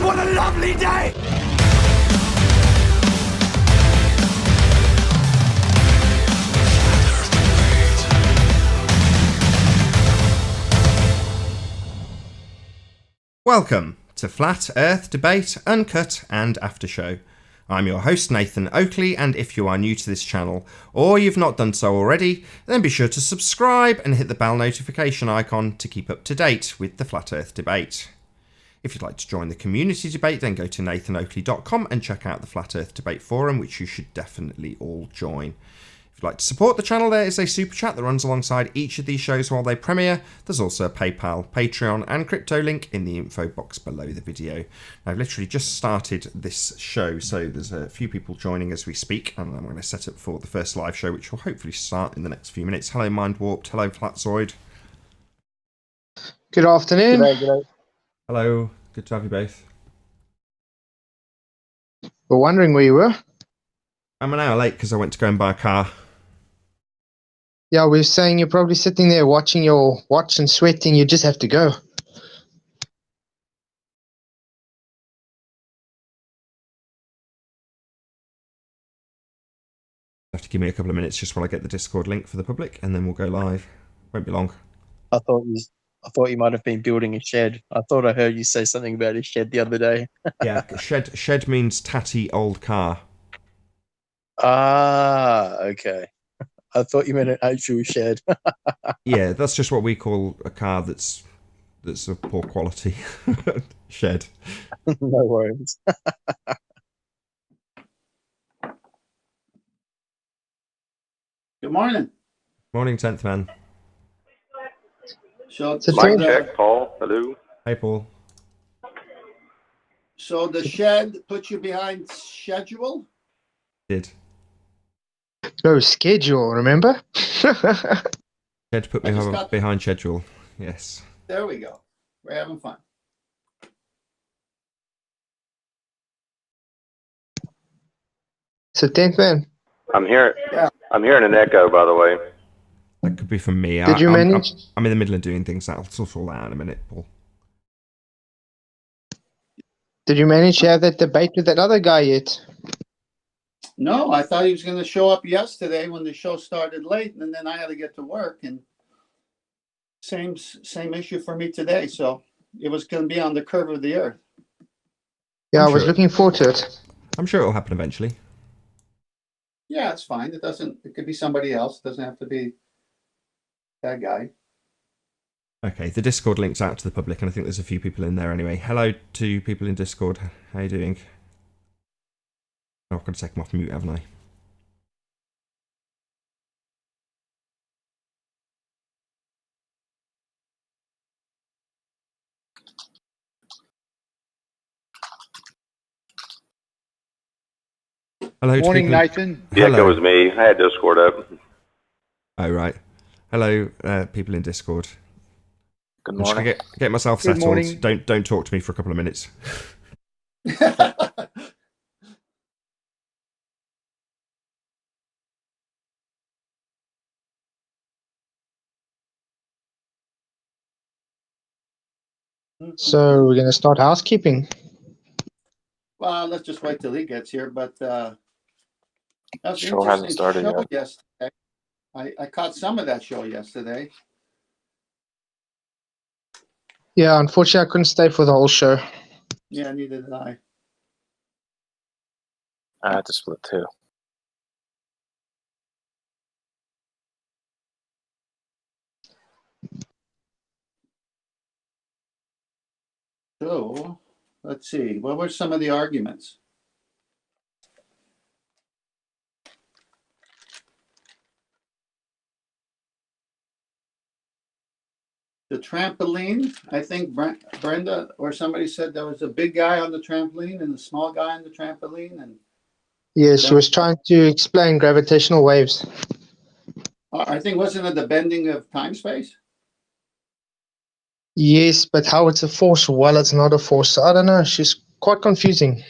What a lovely day! Welcome to Flat Earth Debate, Uncut and After Show. I'm your host Nathan Oakley, and if you are new to this channel or you've not done so already, then be sure to subscribe and hit the bell notification icon to keep up to date with the Flat Earth Debate. If you'd like to join the community debate, then go to nathanoakley.com and check out the Flat Earth Debate forum, which you should definitely all join. If you'd like to support the channel, there is a super chat that runs alongside each of these shows while they premiere. There's also a PayPal, Patreon and crypto link in the info box below the video. I've literally just started this show, so there's a few people joining as we speak, and I'm going to set up for the first live show, which will hopefully start in the next few minutes. Hello Mind Warped, hello Flatzoid. Good afternoon. G'day. Hello, good to have you both. We're wondering where you were. I'm an hour late because I went to go and buy a car. Yeah, we were saying you're probably sitting there watching your watch and sweating. You just have to go. Have to give me a couple of minutes just while I get the Discord link for the public, and then we'll go live. Won't be long. I thought you might have been building a shed. I thought I heard you say something about a shed the other day. Yeah, shed means tatty old car. Ah, okay. I thought you meant an actual shed. Yeah, that's just what we call a car that's of poor quality. Shed. No worries. Good morning. Morning, 10th man. So, Mic check, Paul. Hello. Hey, Paul. so the shed put you behind schedule? Did. No schedule, remember? Shed put me behind schedule. Yes. There we go. We're having fun. So 10th man, I'm hearing. Yeah. I'm hearing an echo, by the way. That could be from me. Did you manage? I'm in the middle of doing things. I'll sort all that out in a minute, Paul. Did you manage to have that debate with that other guy yet? No, I thought he was going to show up yesterday when the show started late, and then I had to get to work. And same issue for me today. So it was going to be on the curve of the earth. Yeah, I'm I was sure. looking forward to it. I'm sure it'll happen eventually. Yeah, it's fine. It doesn't. It could be somebody else. It doesn't have to be that guy. Okay, the Discord link's out to the public, and I think there's a few people in there anyway. Hello to people in Discord. How you doing? Oh, I've got to take them off mute, haven't I? Hello to Morning, people in- Nathan. The echo was me. I had Discord up. Oh, right. Hello, people in Discord. Good I'm just morning. gonna get myself Good settled. morning. Don't talk to me for a couple of minutes. So we're going to start housekeeping. Well, let's just wait till he gets here. But that was an Show hasn't interesting started show yet. yesterday. I caught some of that show yesterday. Yeah, unfortunately, I couldn't stay for the whole show. Yeah, neither did I. I had to split too. So let's see. What were some of the arguments? The trampoline. I think Brenda or somebody said there was a big guy on the trampoline and a small guy on the trampoline, and Yes, she was trying to explain gravitational waves. I think wasn't it the bending of time space? Yes, but how it's a force? Well, it's not a force. I don't know. She's quite confusing.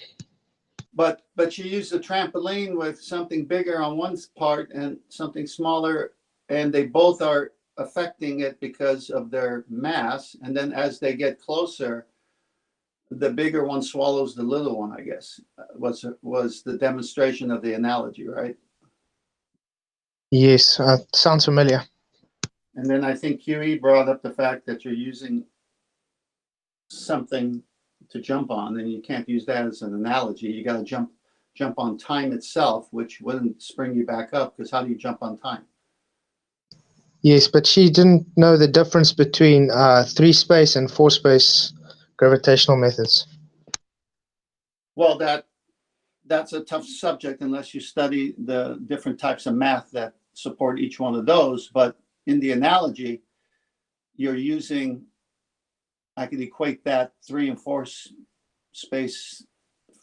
But you use the trampoline with something bigger on one part and something smaller, and they both are affecting it because of their mass. And then as they get closer, the bigger one swallows the little one, I guess, was the demonstration of the analogy, right? Yes, sounds familiar. And then I think QE brought up the fact that you're using something to jump on, and you can't use that as an analogy. You got to jump on time itself, which wouldn't spring you back up, because how do you jump on time? Yes, but she didn't know the difference between 3-space and 4-space gravitational methods. Well, that's a tough subject unless you study the different types of math that support each one of those. But in the analogy, you're using, I could equate that 3 and 4 space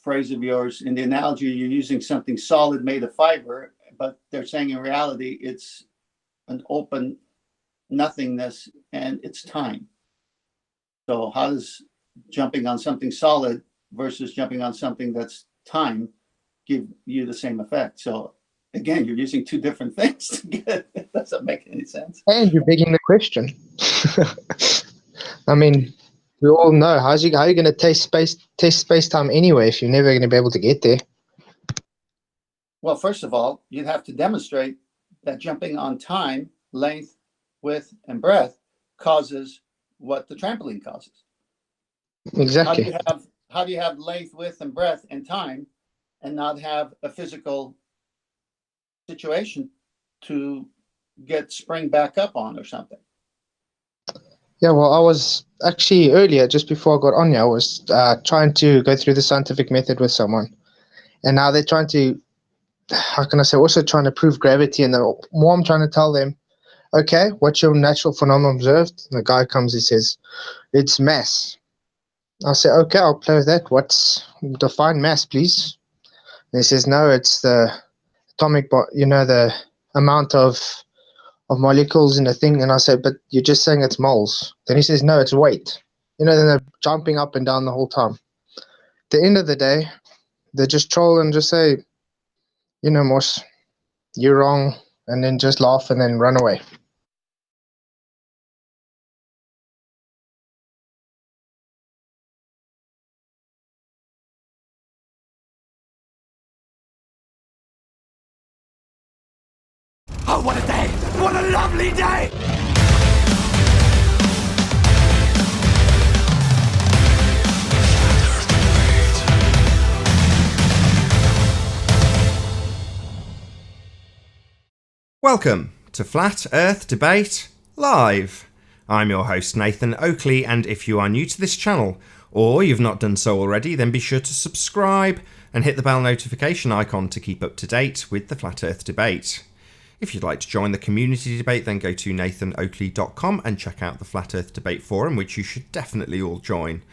phrase of yours. In the analogy, you're using something solid made of fiber, but they're saying in reality, it's an open nothingness and it's time. So how does jumping on something solid versus jumping on something that's time give you the same effect? So again, you're using two different things to get it. Doesn't make any sense. And you're begging the question. I mean, we all know how are you going to test space-time anyway if you're never going to be able to get there? Well, first of all, you'd have to demonstrate that jumping on time, length, width, and breadth causes what the trampoline causes. Exactly. How do you have length, width, and breadth and time and not have a physical situation to get spring back up on or something? Yeah, well, I was actually earlier, just before I got on here, I was trying to go through the scientific method with someone. And now they're trying to, how can I say, also trying to prove gravity. And the more I'm trying to tell them, okay, what's your natural phenomenon observed? And the guy comes, he says, it's mass. I say, okay, I'll play with that. Define mass, please? And he says, no, it's the atomic, the amount of molecules in a thing. And I say, but you're just saying it's moles. Then he says, no, it's weight. Then they're jumping up and down the whole time. At the end of the day, they just troll and just say, Moss, you're wrong, and then just laugh and then run away. Oh, what a day! What a lovely day! Welcome to Flat Earth Debate Live. I'm your host Nathan Oakley, and if you are new to this channel, or you've not done so already, then be sure to subscribe and hit the bell notification icon to keep up to date with the Flat Earth Debate. If you'd like to join the community debate, then go to nathanoakley.com and check out the Flat Earth Debate Forum, which you should definitely all join.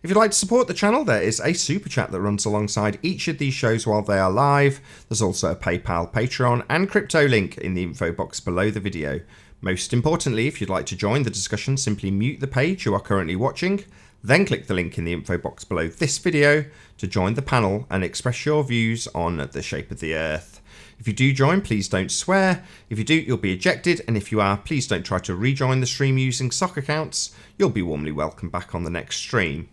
If you'd like to support the channel, there is a super chat that runs alongside each of these shows while they are live. There's also a PayPal, Patreon, and crypto link in the info box below the video. Most importantly, if you'd like to join the discussion, simply mute the page you are currently watching, then click the link in the info box below this video to join the panel and express your views on the shape of the Earth. If you do join, please don't swear. If you do, you'll be ejected, and if you are, please don't try to rejoin the stream using sock accounts. You'll be warmly welcomed back on the next stream.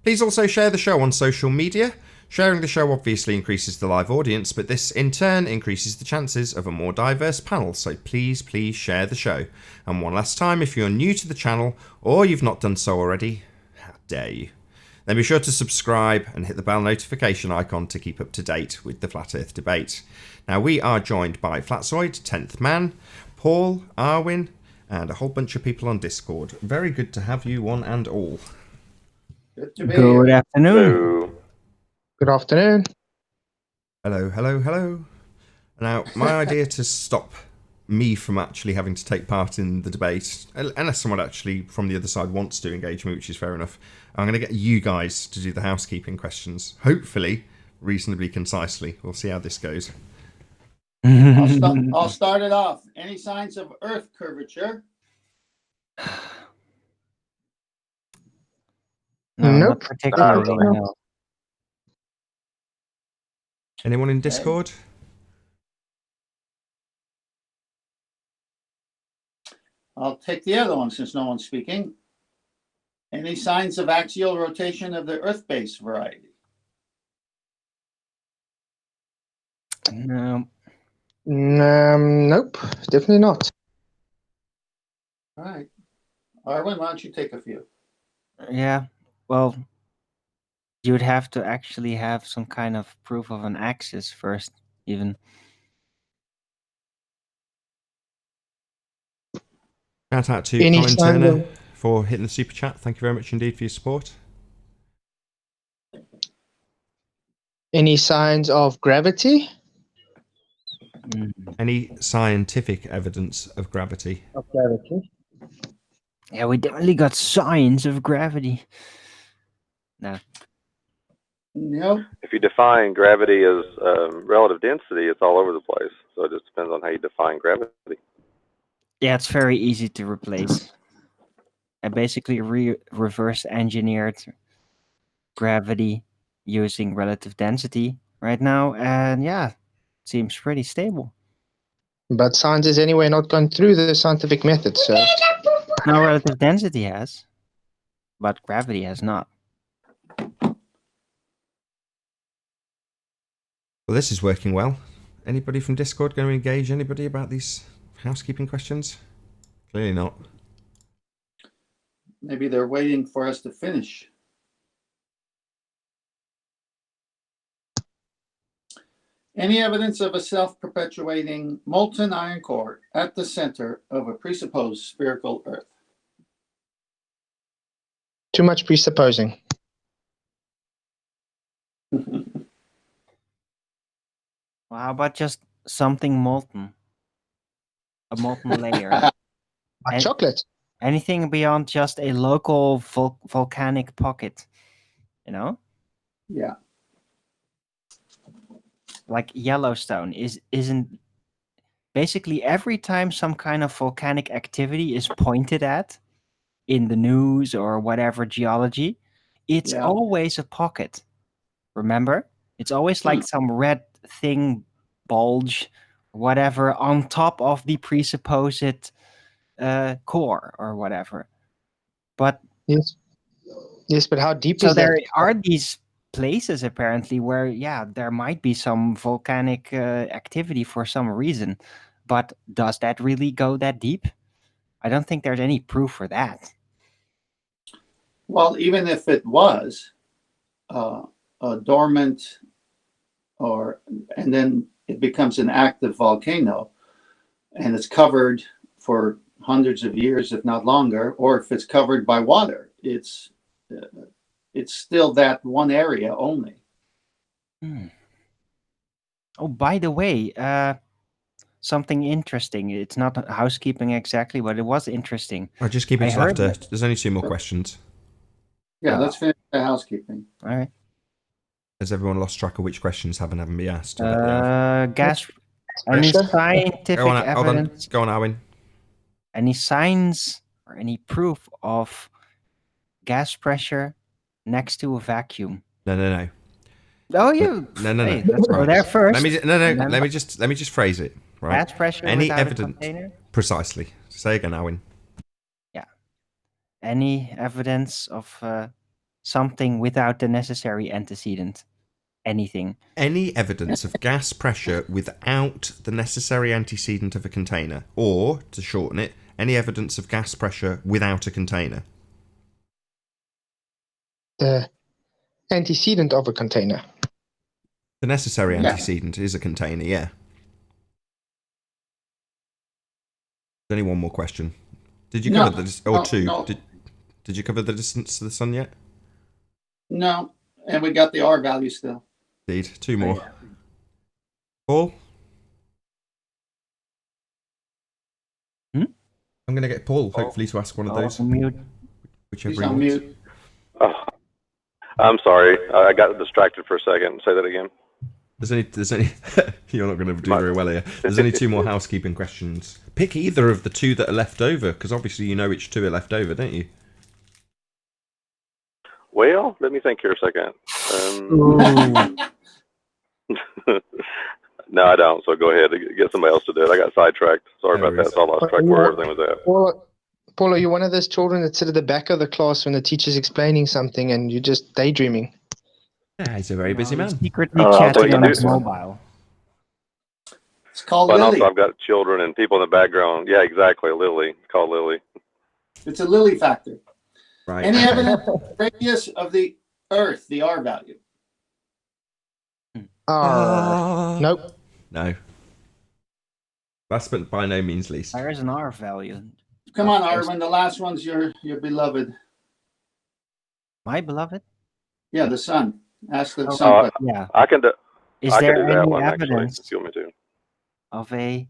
Please also share the show on social media. Sharing the show obviously increases the live audience, but this in turn increases the chances of a more diverse panel, so please share the show. And one last time, if you're new to the channel, or you've not done so already, how dare you? Then be sure to subscribe and hit the bell notification icon to keep up to date with the Flat Earth Debate. Now we are joined by Flatzoid, 10th Man, Paul, Arwin, and a whole bunch of people on Discord. Very good to have you one and all. Good to be Good here. afternoon. So, Good afternoon. Hello. Now, my idea to stop me from actually having to take part in the debate, unless someone actually from the other side wants to engage me, which is fair enough, I'm going to get you guys to do the housekeeping questions, hopefully reasonably concisely. We'll see how this goes. I'll start it off. Any signs of Earth curvature? No, Nope. not particularly. No. No. Anyone in Discord? I'll take the other one since no one's speaking. Any signs of axial rotation of the Earth base variety? No. Nope, definitely not. All right. Arwen, why don't you take a few? Yeah. Well, you would have to actually have some kind of proof of an axis first, even. Shout out to Any Colin sign Turner of- for hitting the super chat. Thank you very much indeed for your support. Any signs of gravity? Any scientific evidence of gravity? Of gravity. Yeah, we definitely got signs of gravity. No. Nope. If you define gravity as relative density, it's all over the place. So it just depends on how you define gravity. Yeah, it's very easy to replace. I basically reverse engineered gravity using relative density right now, and yeah, it seems pretty stable. But science is anyway not gone through the scientific method, so Now relative density has, but gravity has not. Well, this is working well. Anybody from Discord going to engage anybody about these housekeeping questions? Clearly not. Maybe they're waiting for us to finish. Any evidence of a self-perpetuating molten iron core at the center of a presupposed spherical Earth? too much presupposing. Well, how about just something molten? A molten layer. Like And- chocolate. Anything beyond just a local volcanic pocket, you know? Yeah. Like Yellowstone isn't basically every time some kind of volcanic activity is pointed at in the news or whatever geology, it's Yeah. always a pocket. Remember? It's always like some red thing bulge, whatever, on top of the presupposed core or whatever. But Yes. Yes, but how deep so is there that? are these places apparently where, yeah, there might be some volcanic activity for some reason. But does that really go that deep? I don't think there's any proof for that. Well, even if it was a dormant and then it becomes an active volcano and it's covered for hundreds of years, if not longer, or if it's covered by water, it's still that one area only. Oh, by the way, something interesting. It's not housekeeping exactly, but it was interesting. I'll just keep it I till heard after. There's only 2 more questions. Yeah, let's finish the housekeeping. All right. Has everyone lost track of which questions haven't been asked? I bet they have. Gas. Any Pressure? scientific Go on, hold on. evidence? Go on, Owen. Any signs or any proof of gas pressure next to a vacuum? No. Oh, you. No. Hey, let's go Right. there first. Let me just phrase it. Right. Gas pressure Any without evidence? a container? Precisely. Say again, Owen. Yeah. Any evidence of something without the necessary antecedent? Anything? Any evidence of gas pressure without the necessary antecedent of a container, or to shorten it, any evidence of gas pressure without a container. The antecedent of a container. The necessary Yeah. antecedent is a container, yeah. There's only one more question. Did you No, cover two? no. Did you cover the distance to the sun yet? No, and we got the R value still. Indeed. 2 more. Paul? Hmm? I'm going to get Paul, hopefully, to ask one of those. Mute. Whichever He's he on wants. mute. Oh, I'm sorry. I got distracted for a second. Say that again. There's only you're not going to do very well here. There's only 2 more housekeeping questions. Pick either of the 2 that are left over, because obviously you know which 2 are left over, don't you? Well, let me think here a second. No, I don't. So go ahead. Get somebody else to do it. I got sidetracked. Sorry about that. So I lost track of where everything was at. Paul, are you one of those children that sit at the back of the class when the teacher's explaining something and you're just daydreaming? Yeah, he's a very busy He's man. secretly I'll tell chatting you on this his one. mobile. It's called But Lily. also, I've got children and people in the background. Yeah, exactly. Lily. It's called Lily. It's a Lily factor. Right. Any okay. evidence of the radius of the Earth, the R value? Nope. No. Last but by no means least. There is an R value. Come on, Arvin. The last one's your beloved. My beloved? Yeah, the sun. Ask the Oh, sun. question. Yeah. I can do. Is I can there do that any one actually. evidence If you want me to. of a...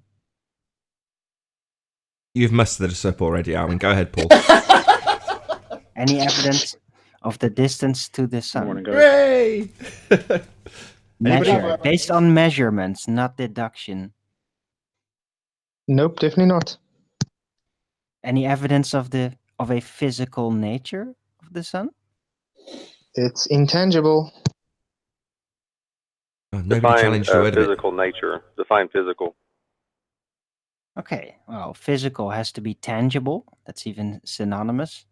You've mustered us up already, Arwen. Go ahead, Paul. Any evidence of the distance to the sun? Hooray! Measure, based on measurements, not deduction. Nope, definitely not. Any evidence of a physical nature of the sun? It's intangible. Oh, nobody Define challenged a word of it. physical nature. Define physical. Okay, well, physical has to be tangible. That's even synonymous.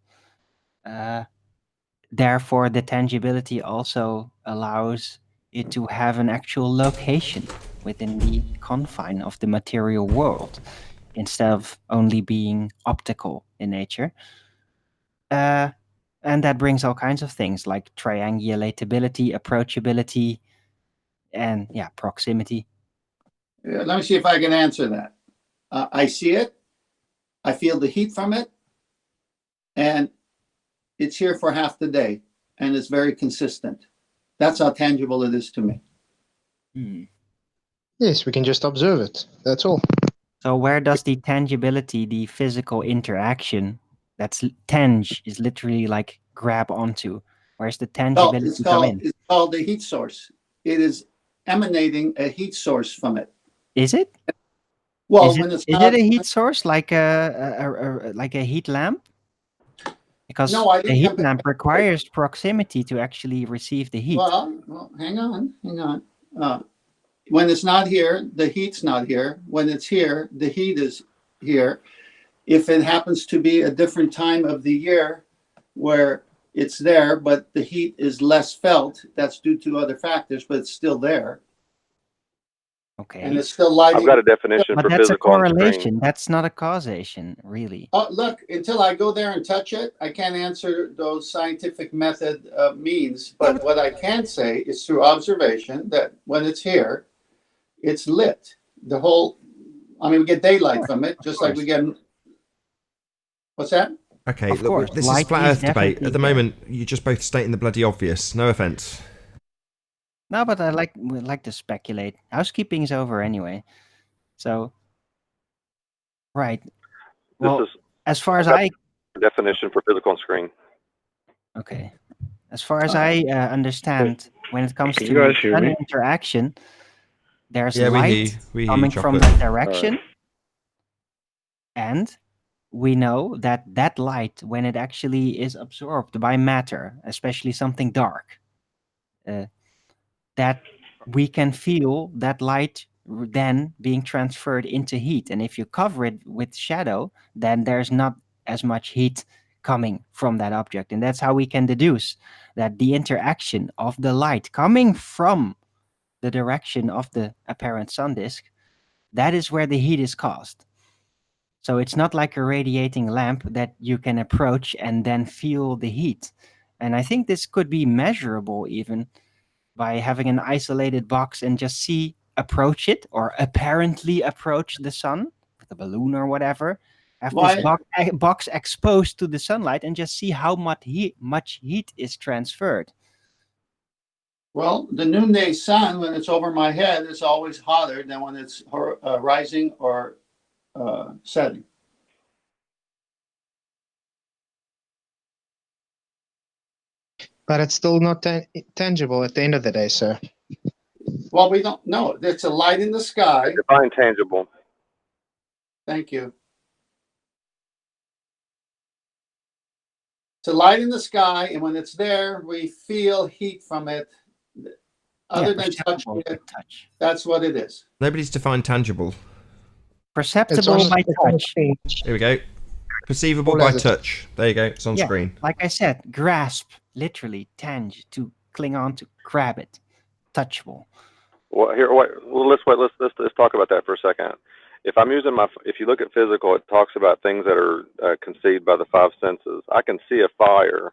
Therefore, the tangibility also allows it to have an actual location within the confine of the material world, instead of only being optical in nature. And that brings all kinds of things like triangulatability, approachability, and proximity. Let me see if I can answer that. I see it. I feel the heat from it. And it's here for half the day. And it's very consistent. That's how tangible it is to me. Yes, we can just observe it. That's all. So where does the tangibility, the physical interaction, tange is literally like grab onto. Where's the tangibility come in? It's called the heat source. It is emanating a heat source from it. Is it? Well, is it a heat source like a heat lamp? Because No, the heat lamp requires proximity to actually receive the heat. Well, hang on. When it's not here, the heat's not here. When it's here, the heat is here. If it happens to be a different time of the year where it's there, but the heat is less felt, that's due to other factors, but it's still there. Okay. And it's still lighting. I've got a definition But for that's a physical on correlation. screen. That's not a causation, really. Oh, look, until I go there and touch it, I can't answer those scientific method means. But what I can say is through observation that when it's here, it's lit. We get daylight from it, just like we get. What's that? Okay, Of look, course, this is light flat is Earth debate. definitely At the there. moment, you're just both stating the bloody obvious. No offense. No, but we like to speculate. Housekeeping's over anyway. So, right. Well, This is as far as a definition for physical on screen. Okay. As far as I understand, when it comes Can to you guys hear sun me? interaction, there's Yeah, light we hear coming you, from Chocolate. that direction. And we know that that light, when it actually is absorbed by matter, especially something dark, that we can feel that light then being transferred into heat. And if you cover it with shadow, then there's not as much heat coming from that object. And that's how we can deduce that the interaction of the light coming from the direction of the apparent sun disk, that is where the heat is caused. So it's not like a radiating lamp that you can approach and then feel the heat. And I think this could be measurable even by having an isolated box and just approach it or apparently approach the sun with a balloon or whatever. Have this box exposed to the sunlight and just see how much heat is transferred. Well, the noonday sun, when it's over my head, is always hotter than when it's rising or setting. But it's still not tangible at the end of the day, sir. Well, we don't know. It's a light in the sky. Define tangible. Thank you. It's a light in the sky, and when it's there, we feel heat from it. Other than touching it, that's what it is. Nobody's defined tangible. Perceptible by touch. Here we go. Perceivable All by as a- touch. There you go. It's on Yeah, screen. like I said, grasp, literally, tange, to cling on to, grab it, touchable. Well, let's talk about that for a second. If I'm using if you look at physical, it talks about things that are conceived by the five senses. I can see a fire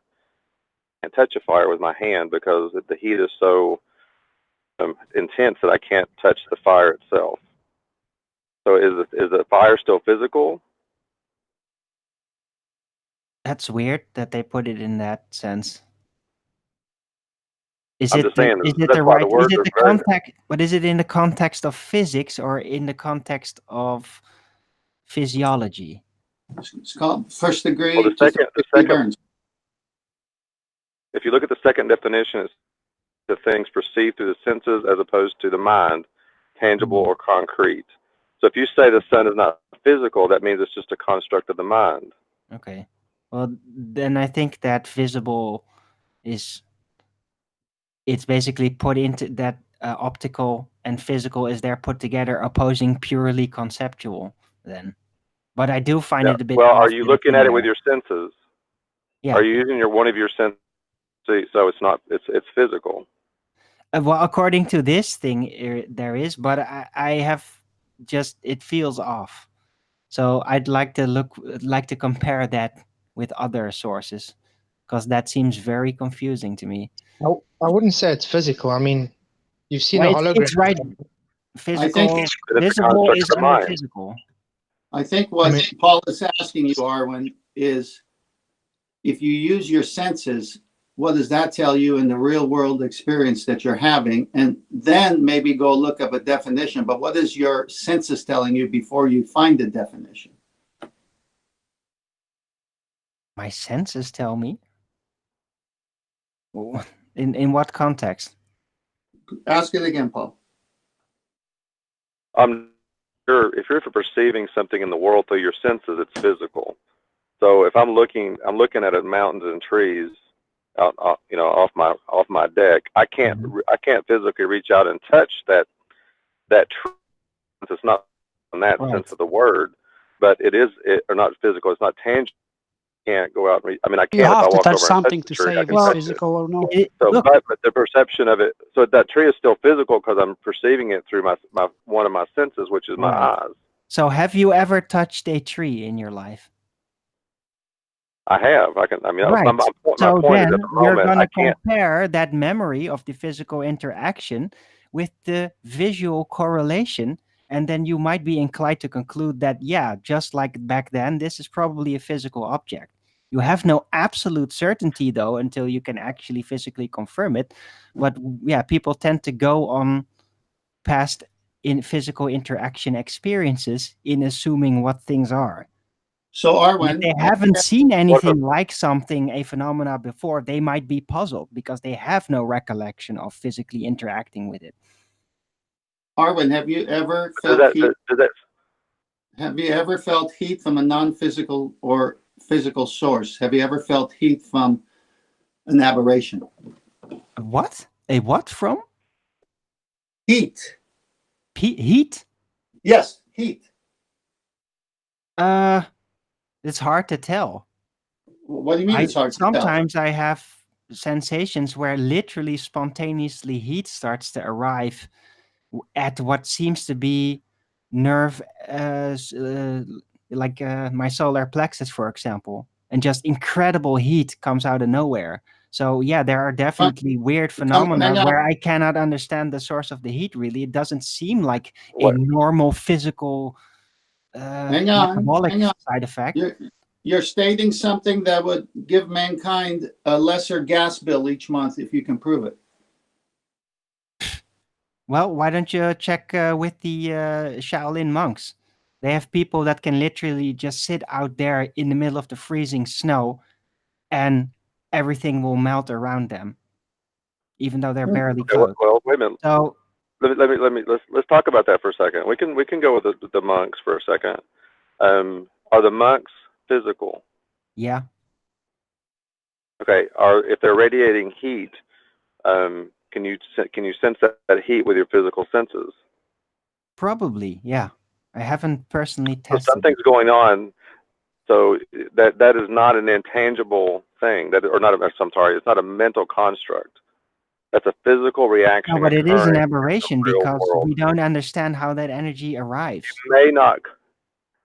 and touch a fire with my hand because the heat is so intense that I can't touch the fire itself. So is the fire still physical? That's weird that they put it in that sense. Is I'm it just the, saying is it that's the why right? the Is words it are the very. context? But is it in the context of physics or in the context of physiology? It's called first Well, degree the to third second, degree burns. if you look at the second definition, it's the things perceived through the senses as opposed to the mind, tangible or concrete. So if you say the sun is not physical, that means it's just a construct of the mind. Okay. Well, then I think that visible is, it's basically put into that optical and physical is there put together, opposing purely conceptual then. But I do find Yeah. it a bit Well, off are you that it's looking in at it with there. your senses? Yeah. Are you using one of your senses? So it's not. It's physical. Well, according to this thing, there is, but I have just, it feels off. So I'd like to compare that with other sources, because that seems very confusing to me. I wouldn't say it's physical. I mean, you've seen Well, a hologram. it's right. Physical, That it's a visible construct is of the under mind. physical. I think what I mean- Paul is asking you, Arwen, is if you use your senses, what does that tell you in the real world experience that you're having? And then maybe go look up a definition. But what is your senses telling you before you find the definition? My senses tell me. In what context? Ask it again, Paul. If you're perceiving something in the world through your senses, it's physical. So if I'm looking at mountains and trees out, off my deck, I can't physically reach out and touch that tree. It's not in that sense of the word, but or not physical. It's not tangible. Can't go out and I mean, I You can if I have to walk touch over something and touch to the tree. say I if can it's touch physical or not. it. So, Look, but the perception of it. So that tree is still physical because I'm perceiving it through my one of my senses, which is my eyes. So have you ever touched a tree in your life? I have. I can. I mean, Right. my So point is then at the you're moment going I to can't. compare that memory of the physical interaction with the visual correlation, and then you might be inclined to conclude that, yeah, just like back then, this is probably a physical object. You have no absolute certainty, though, until you can actually physically confirm it. But yeah, people tend to go on past in physical interaction experiences in assuming what things are. So If Arwen, they haven't seen anything like something, a phenomena before, they might be puzzled because they have no recollection of physically interacting with it. Arwen, have you ever felt heat? Have you ever felt heat from a non-physical or physical source? Have you ever felt heat from an aberration? What? A what from? Heat. Heat? Yes, heat. It's hard to tell. What do you mean it's hard to tell? Sometimes I have sensations where literally spontaneously heat starts to arrive at what seems to be nerve, like my solar plexus, for example, and just incredible heat comes out of nowhere. So yeah, there are definitely weird phenomena where I cannot understand the source of the heat. Really, it doesn't seem like a normal physical metabolic side effect. You're stating something that would give mankind a lesser gas bill each month if you can prove it. Well, why don't you check with the Shaolin monks? They have people that can literally just sit out there in the middle of the freezing snow and everything will melt around them, even though they're barely clothed. Well, wait a minute. So let's talk about that for a second. We can go with the monks for a second. Are the monks physical? Yeah. Okay. If they're radiating heat, can you sense that heat with your physical senses? Probably, yeah. I haven't personally So tested. something's going on So that is not an intangible thing. I'm sorry, it's not a mental construct. That's a physical reaction. No, but it is an occurring aberration in the real because world. we don't understand how that energy arrives. You may not.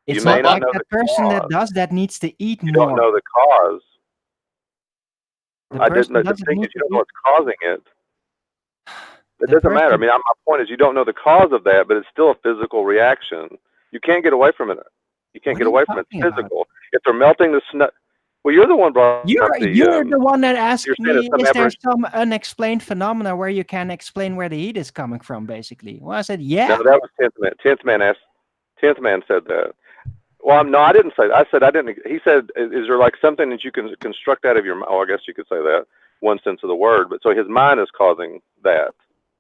It's may not not like know the the person that cause. does that needs to eat You more. don't know the cause. The I didn't. person The doesn't thing need is, you to don't know eat. what's causing it. It The doesn't matter. I person, mean, my point is, you don't know the cause of that, but it's still a physical reaction. You can't get away from it. You can't what get are you away from it. talking It's about? physical. If they're melting the snow, well, you're the one brought You're up the. the one that You're asked saying me, it's some is there aberration. some unexplained phenomena where you can explain where the heat is coming from, basically? Well, I said, No, yeah. that was 10th man. 10th man asked. 10th man said that. Well, no, I didn't say that. I said I didn't. He said, "Is there like something that you can construct out of your?" Oh, I guess you could say that one sense of the word. But so his mind is causing that.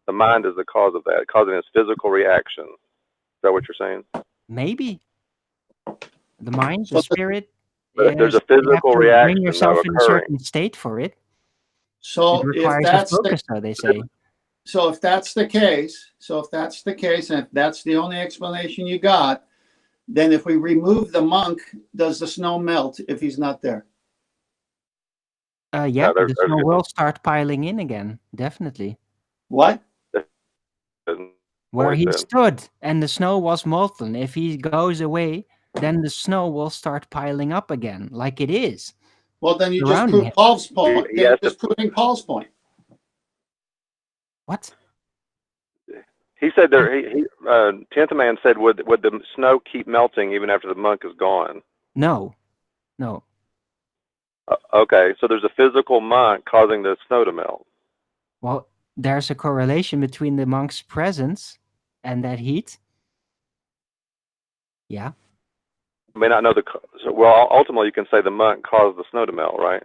The mind is the cause of that, causing his physical reaction. Is that what you're saying? Maybe. The mind, the So, spirit, But there's is, a you have physical to bring reaction though yourself in a occurring. certain state for it. It so if requires a that's the focus, though, they say. so if that's the case, and if that's the only explanation you got, then if we remove the monk, does the snow melt if he's not there? Yeah, there's the a snow good will start piling in again, definitely. What? Where point he then. stood and the snow was molten. If he goes away, then the snow will start piling up again, like it is Well, then you just surrounding proved him. Paul's point. He Then has you're to. just proving Paul's point. What? He said there. 10th man said, "Would the snow keep melting even after the monk is gone?" No. Okay, so there's a physical monk causing the snow to melt. Well, there's a correlation between the monk's presence and that heat. Yeah. You may not know well, ultimately you can say the monk caused the snow to melt, right?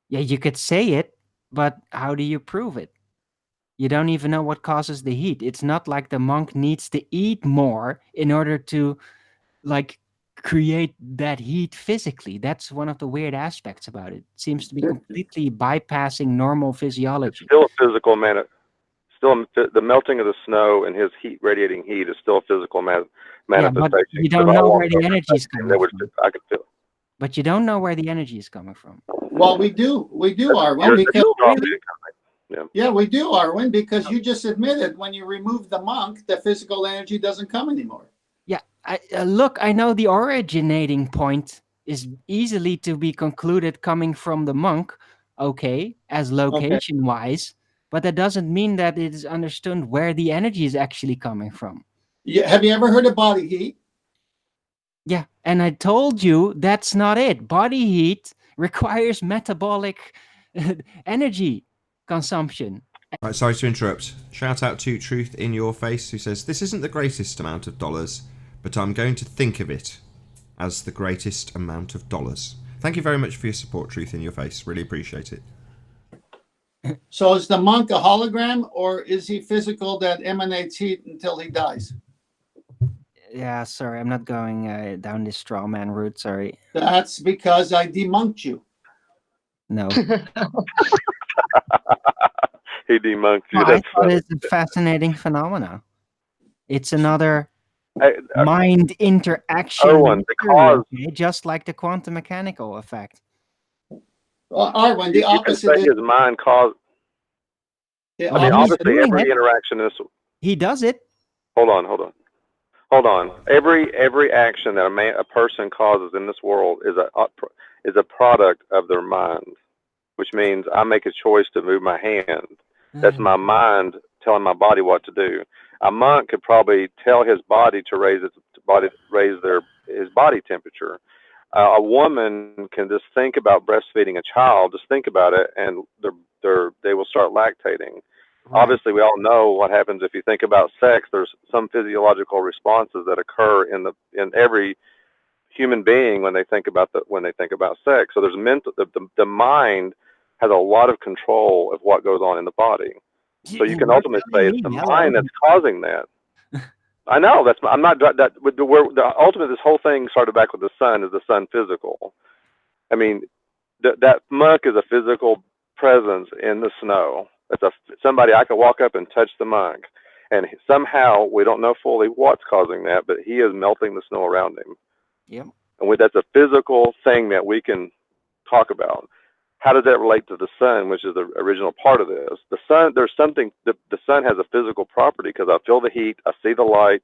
Yeah, you could say it, but how do you prove it? You don't even know what causes the heat. It's not like the monk needs to eat more in order to, like, create that heat physically. That's one of the weird aspects about it. It seems to be completely bypassing normal physiology. Still a physical still the melting of the snow and his heat radiating heat is still a physical manifestation. Yeah, but you don't know where the energy is coming from. I could feel it. But you don't know where the energy is coming from. Well, we do, Arwin, You're because Yeah. yeah, we do, Arwin, because you just admitted when you remove the monk, the physical energy doesn't come anymore. Yeah, look, I know the originating point is easily to be concluded coming from the monk, okay, as location-wise, but that doesn't mean that it is understood where the energy is actually coming from. Yeah, have you ever heard of body heat? Yeah, and I told you that's not it. Body heat requires metabolic energy consumption. Right, sorry to interrupt. Shout out to Truth in Your Face, who says, "This isn't the greatest amount of dollars, but I'm going to think of it as the greatest amount of dollars." Thank you very much for your support, Truth in Your Face. Really appreciate it. So is the monk a hologram, or is he physical that emanates heat until he dies? Yeah, sorry, I'm not going down this straw man route, sorry. That's because I demonked you. No. He demonked you. Well, I That's thought funny. it's a fascinating phenomena. It's another Hey, mind interaction, Owen, theory, okay? Just like the quantum mechanical effect. Well, Arwin, the you can opposite say is his mind caused. the I mean, he's obviously, doing every it. interaction in this. He does it. Hold on. Every action that a person causes in this world is a product of their mind, which means I make a choice to move my hand. That's my mind telling my body what to do. A monk could probably tell his body to raise his body temperature. A woman can just think about breastfeeding a child, just think about it, and they will start lactating. Right. Obviously, we all know what happens if you think about sex. There's some physiological responses that occur in every human being when they think about sex. So there's the mind has a lot of control of what goes on in the body. So you can ultimately say it's the mind that's causing that. I know I'm not that. This whole thing started back with the sun. Is the sun physical? I mean, that muck is a physical presence in the snow. It's somebody I could walk up and touch the muck, and somehow we don't know fully what's causing that, but he is melting the snow around him. Yep. and that's a physical thing that we can talk about. How does that relate to the sun, which is the original part of this? The sun, there's something, the sun has a physical property because I feel the heat, I see the light.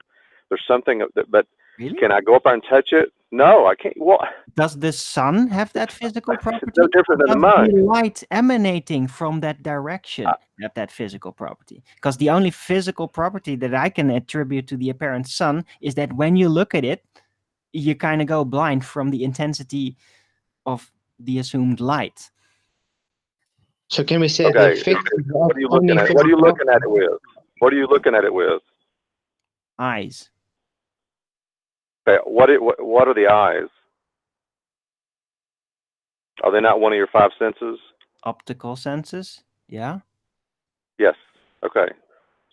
There's something, but Really? can I go up there and touch it? No, I can't. Well, Does the sun have that physical property? it's no different than the Does mind. the light emanating from that direction have that physical property? Because the only physical property that I can attribute to the apparent sun is that when you look at it, you kind of go blind from the intensity of the assumed light. So can we say the Okay, effect is what are you only looking at? What are you physical? looking at it with? What are you looking at it with? Eyes. Okay, what are the eyes? Are they not one of your five senses? Optical senses? Yeah. Yes. Okay.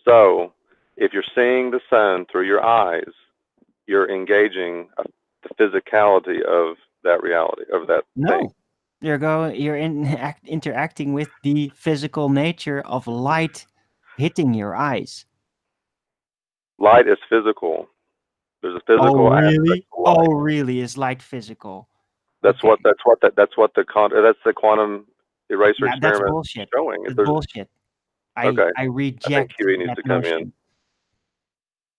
So if you're seeing the sun through your eyes, you're engaging the physicality of that reality, of that thing. No. You're interacting with the physical nature of light hitting your eyes. Light is physical. There's a physical Oh, really? aspect to light. Oh, really? Is light physical? That's Okay. what the quantum eraser Yeah, that's experiment bullshit. showing. That's There's, bullshit. okay. I I think reject Huey needs that to come notion. in.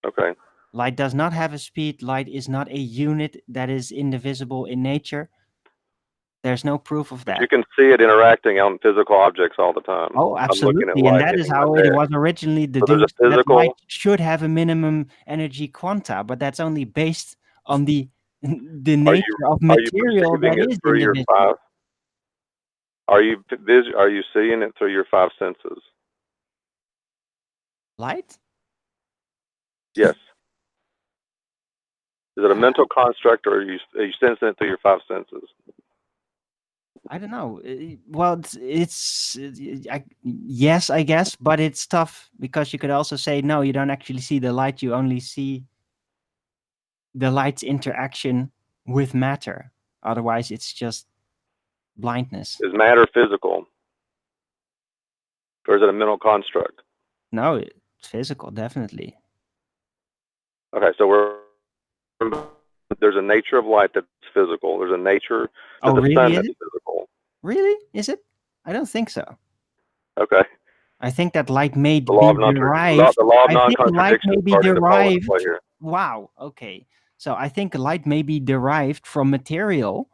Okay. Light does not have a speed. Light is not a unit that is indivisible in nature. There's no proof of But that. you can see it interacting on physical objects all the time. Oh, I'm looking at absolutely. And light that is hitting my how it desk. was originally So there's a deduced that light physical. should have a minimum energy quanta, but that's only based on the Are nature you of are you material that perceiving it is through your indivisible. five? Are you seeing it through your five senses? Light? Yes. Is it a mental construct, or are you sensing it through your five senses? I don't know. Well, yes, I guess, but it's tough because you could also say, no, you don't actually see the light. You only see the light's interaction with matter. Otherwise, it's just blindness. Is matter physical, or is it a mental construct? No, it's physical, definitely. Okay, so there's a nature of light that's physical. There's a nature to the Really? sun Is that's it? physical. Really? Is it? I don't think so. Okay. I think that light may The law be of derived. the law of I think light non-contradiction may is be starting to fall into derived. play here. Wow. Okay. So I think light may be derived from material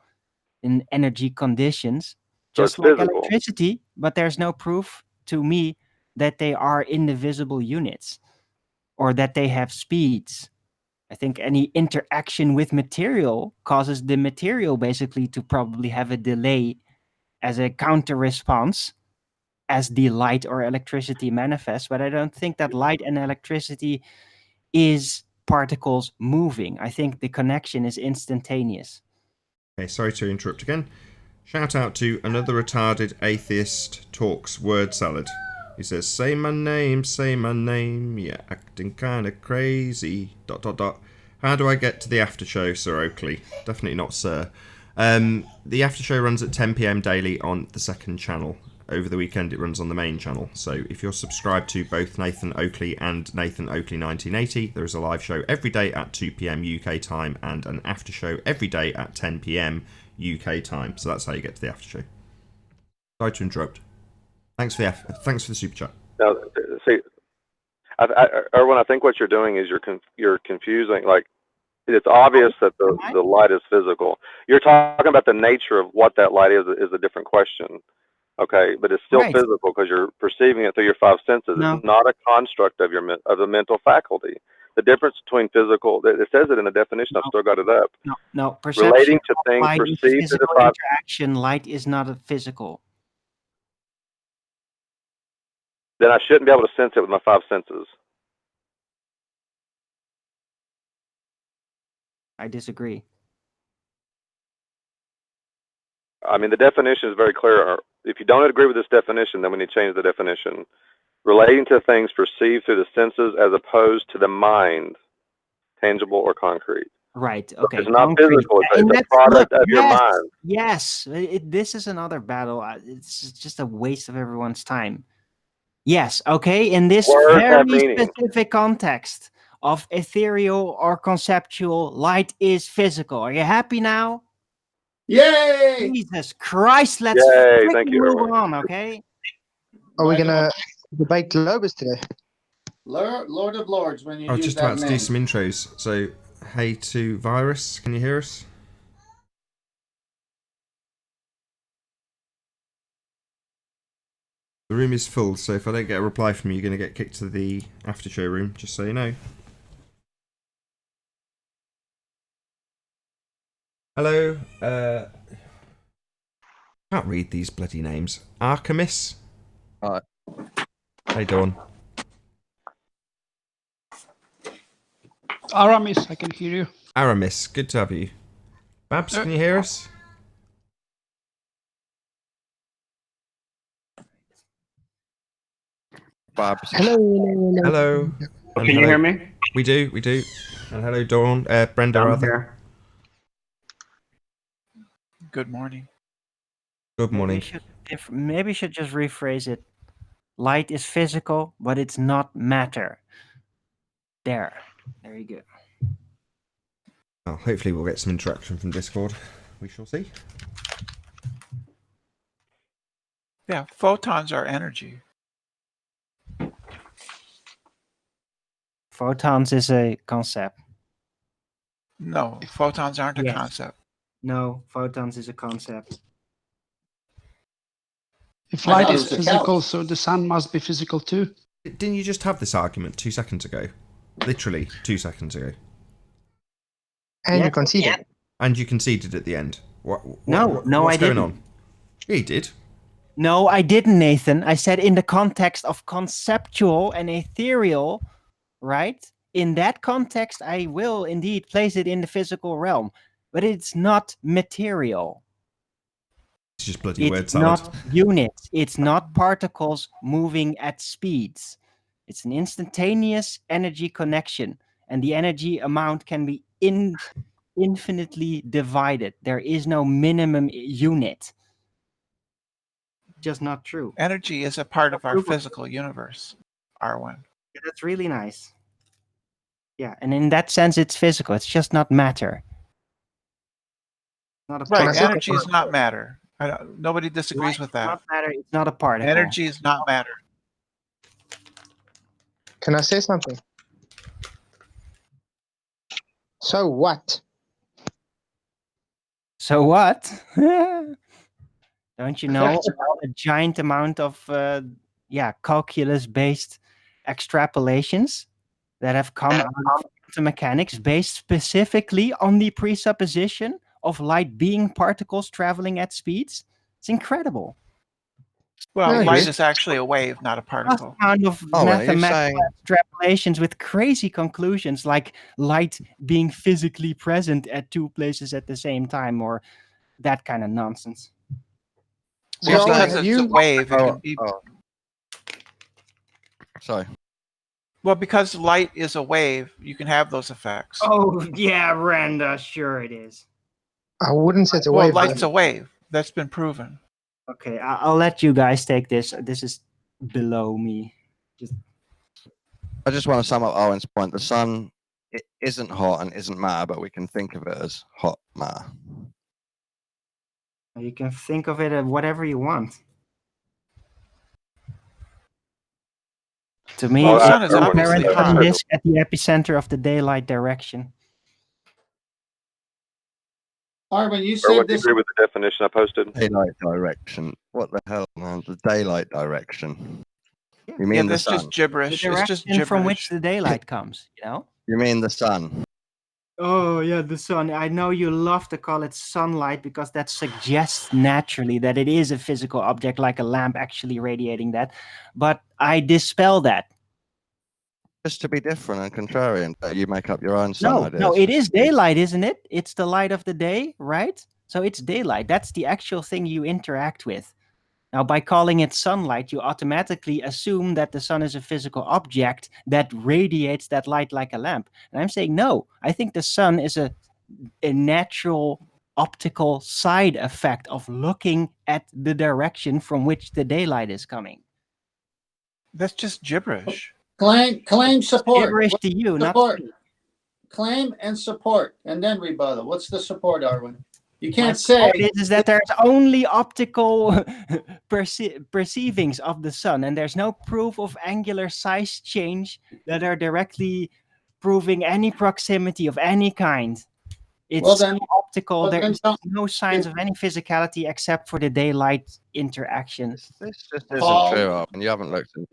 in energy conditions, So just it's like physical. electricity, but there's no proof to me that they are indivisible units or that they have speeds. I think any interaction with material causes the material basically to probably have a delay as a counter response as the light or electricity manifests, but I don't think that light and electricity is particles moving. I think the connection is instantaneous. Okay, sorry to interrupt again. Shout out to another retarded atheist talks word salad. He says, say my name, you're acting kinda crazy, ... How do I get to the after show, Sir Oakley? Definitely not Sir. The after show runs at 10 PM daily on the second channel. Over the weekend it runs on the main channel. So if you're subscribed to both Nathan Oakley and Nathan Oakley 1980, there is a live show every day at 2 PM UK time and an after show every day at 10 PM UK time. So that's how you get to the after show. Sorry to interrupt. Thanks for the super chat. Now, see, Erwin, I think what you're doing is you're confusing. Like, it's obvious that the light is physical. You're talking about the nature of what that light is a different question. Okay, but it's still Right. physical because you're perceiving it through your five senses. No. It's not a construct of the mental faculty. The difference between physical, it says it in the definition. I've still got it up. No. Perception Relating to of things light is perceived through the physical five. interaction. Light is not a physical. Then I shouldn't be able to sense it with my five senses. I disagree. I mean, the definition is very clear. If you don't agree with this definition, then we need to change the definition. Relating to things perceived through the senses as opposed to the mind, tangible or concrete. Right. So okay. it's not Concrete. physical. It's And a that's- product look, of your mind. Yes. This is another battle. It's just a waste of everyone's time. Yes. Okay. In this Words have very meaning. specific context of ethereal or conceptual, light is physical. Are you happy now? Yay! Jesus Christ, let's Yay, freaking thank you, move Erwin. on, okay? Are we Might as gonna debate Globus today? Lord of Lords when you I was use just that about to do name. some intros. So, hey to Virus, can you hear us? The room is full, so if I don't get a reply from you, you're going to get kicked to the after show room, just so you know. Hello, can't read these bloody names. Archimis? Hi. Hey, Dawn. Aramis, I can hear you. Aramis, good to have you. Babs, can you hear us? Babs. Hello. Hello. And Can you hear me? We do. And hello, Dawn. Brenda, I'm rather. here. Good morning. Good morning. Maybe you should just rephrase it. Light is physical, but it's not matter. There you go. Oh, hopefully we'll get some interaction from Discord. We shall see. Yeah, photons are energy. Photons is a concept. No, photons aren't a Yes. concept. No, photons is a concept. If I light thought it is was a physical, couch. so the sun must be physical too. Didn't you just have this argument 2 seconds ago? Literally 2 seconds ago. And Yeah, you conceded. yeah. And you conceded at the end. No, what's I going didn't. on? Yeah, you did. No, I didn't, Nathan. I said in the context of conceptual and ethereal, right? In that context, I will indeed place it in the physical realm, but it's not material. It's just bloody word It's salad. not units. It's not particles moving at speeds. It's an instantaneous energy connection, and the energy amount can be infinitely divided. There is no minimum unit. Just not true. Energy is a part of our physical universe, Arwen. Yeah, that's really nice. Yeah, and in that sense, it's physical. It's just not matter. Not a Right, particle. energy is not matter. Nobody disagrees with It's that. not matter. It's not a particle. Energy is not matter. Can I say something? So what? So what? Don't you know about a giant amount of calculus-based extrapolations that have come out of quantum mechanics based specifically on the presupposition of light being particles traveling at speeds? It's incredible. Well, Yeah, light yes. is actually a wave, not a particle. Kind of Oh, are you mathematical saying- extrapolations with crazy conclusions like light being physically present at two places at the same time or that kind of nonsense. Well, So, because have it's a you- wave, it can be. Sorry. Well, because light is a wave, you can have those effects. Oh, yeah, Randa, sure it is. I wouldn't say it's a Well, wave. light's a wave. That's been proven. Okay, I'll let you guys take this. This is below me. I just want to sum up Owen's point. The sun it isn't hot and isn't matter, but we can think of it as hot matter. You can think of it as whatever you want. To me, Well, the it's sun is a obviously parent hot. disk at the epicenter of the daylight direction. Arvin, you Erwin, said do you this. agree with the definition I posted? Daylight direction. What the hell, man? The daylight direction. You Yeah, mean the that's sun? just gibberish. The It's just direction from gibberish. which the daylight comes, you know? You mean the sun? Oh, yeah, the sun. I know you love to call it sunlight because that suggests naturally that it is a physical object like a lamp actually radiating that. But I dispel that. Just to be different and contrarian, you make up your own sun ideas. No, it is daylight, isn't it? It's the light of the day, right? So it's daylight. That's the actual thing you interact with. Now, by calling it sunlight, you automatically assume that the sun is a physical object that radiates that light like a lamp. And I'm saying, no, I think the sun is a natural optical side effect of looking at the direction from which the daylight is coming. That's just gibberish. Claim support. Gibberish to you, not Support. to me. Claim and support, and then rebuttal. What's the support, Arwin? You My can't say point is that there's only optical perceivings of the sun, and there's no proof of angular size change that are directly proving any proximity of any kind. It's Well, then- optical. well, then There's don't- no signs of any physicality except for the daylight interaction. This just isn't Paul- true, Arvin. You haven't looked into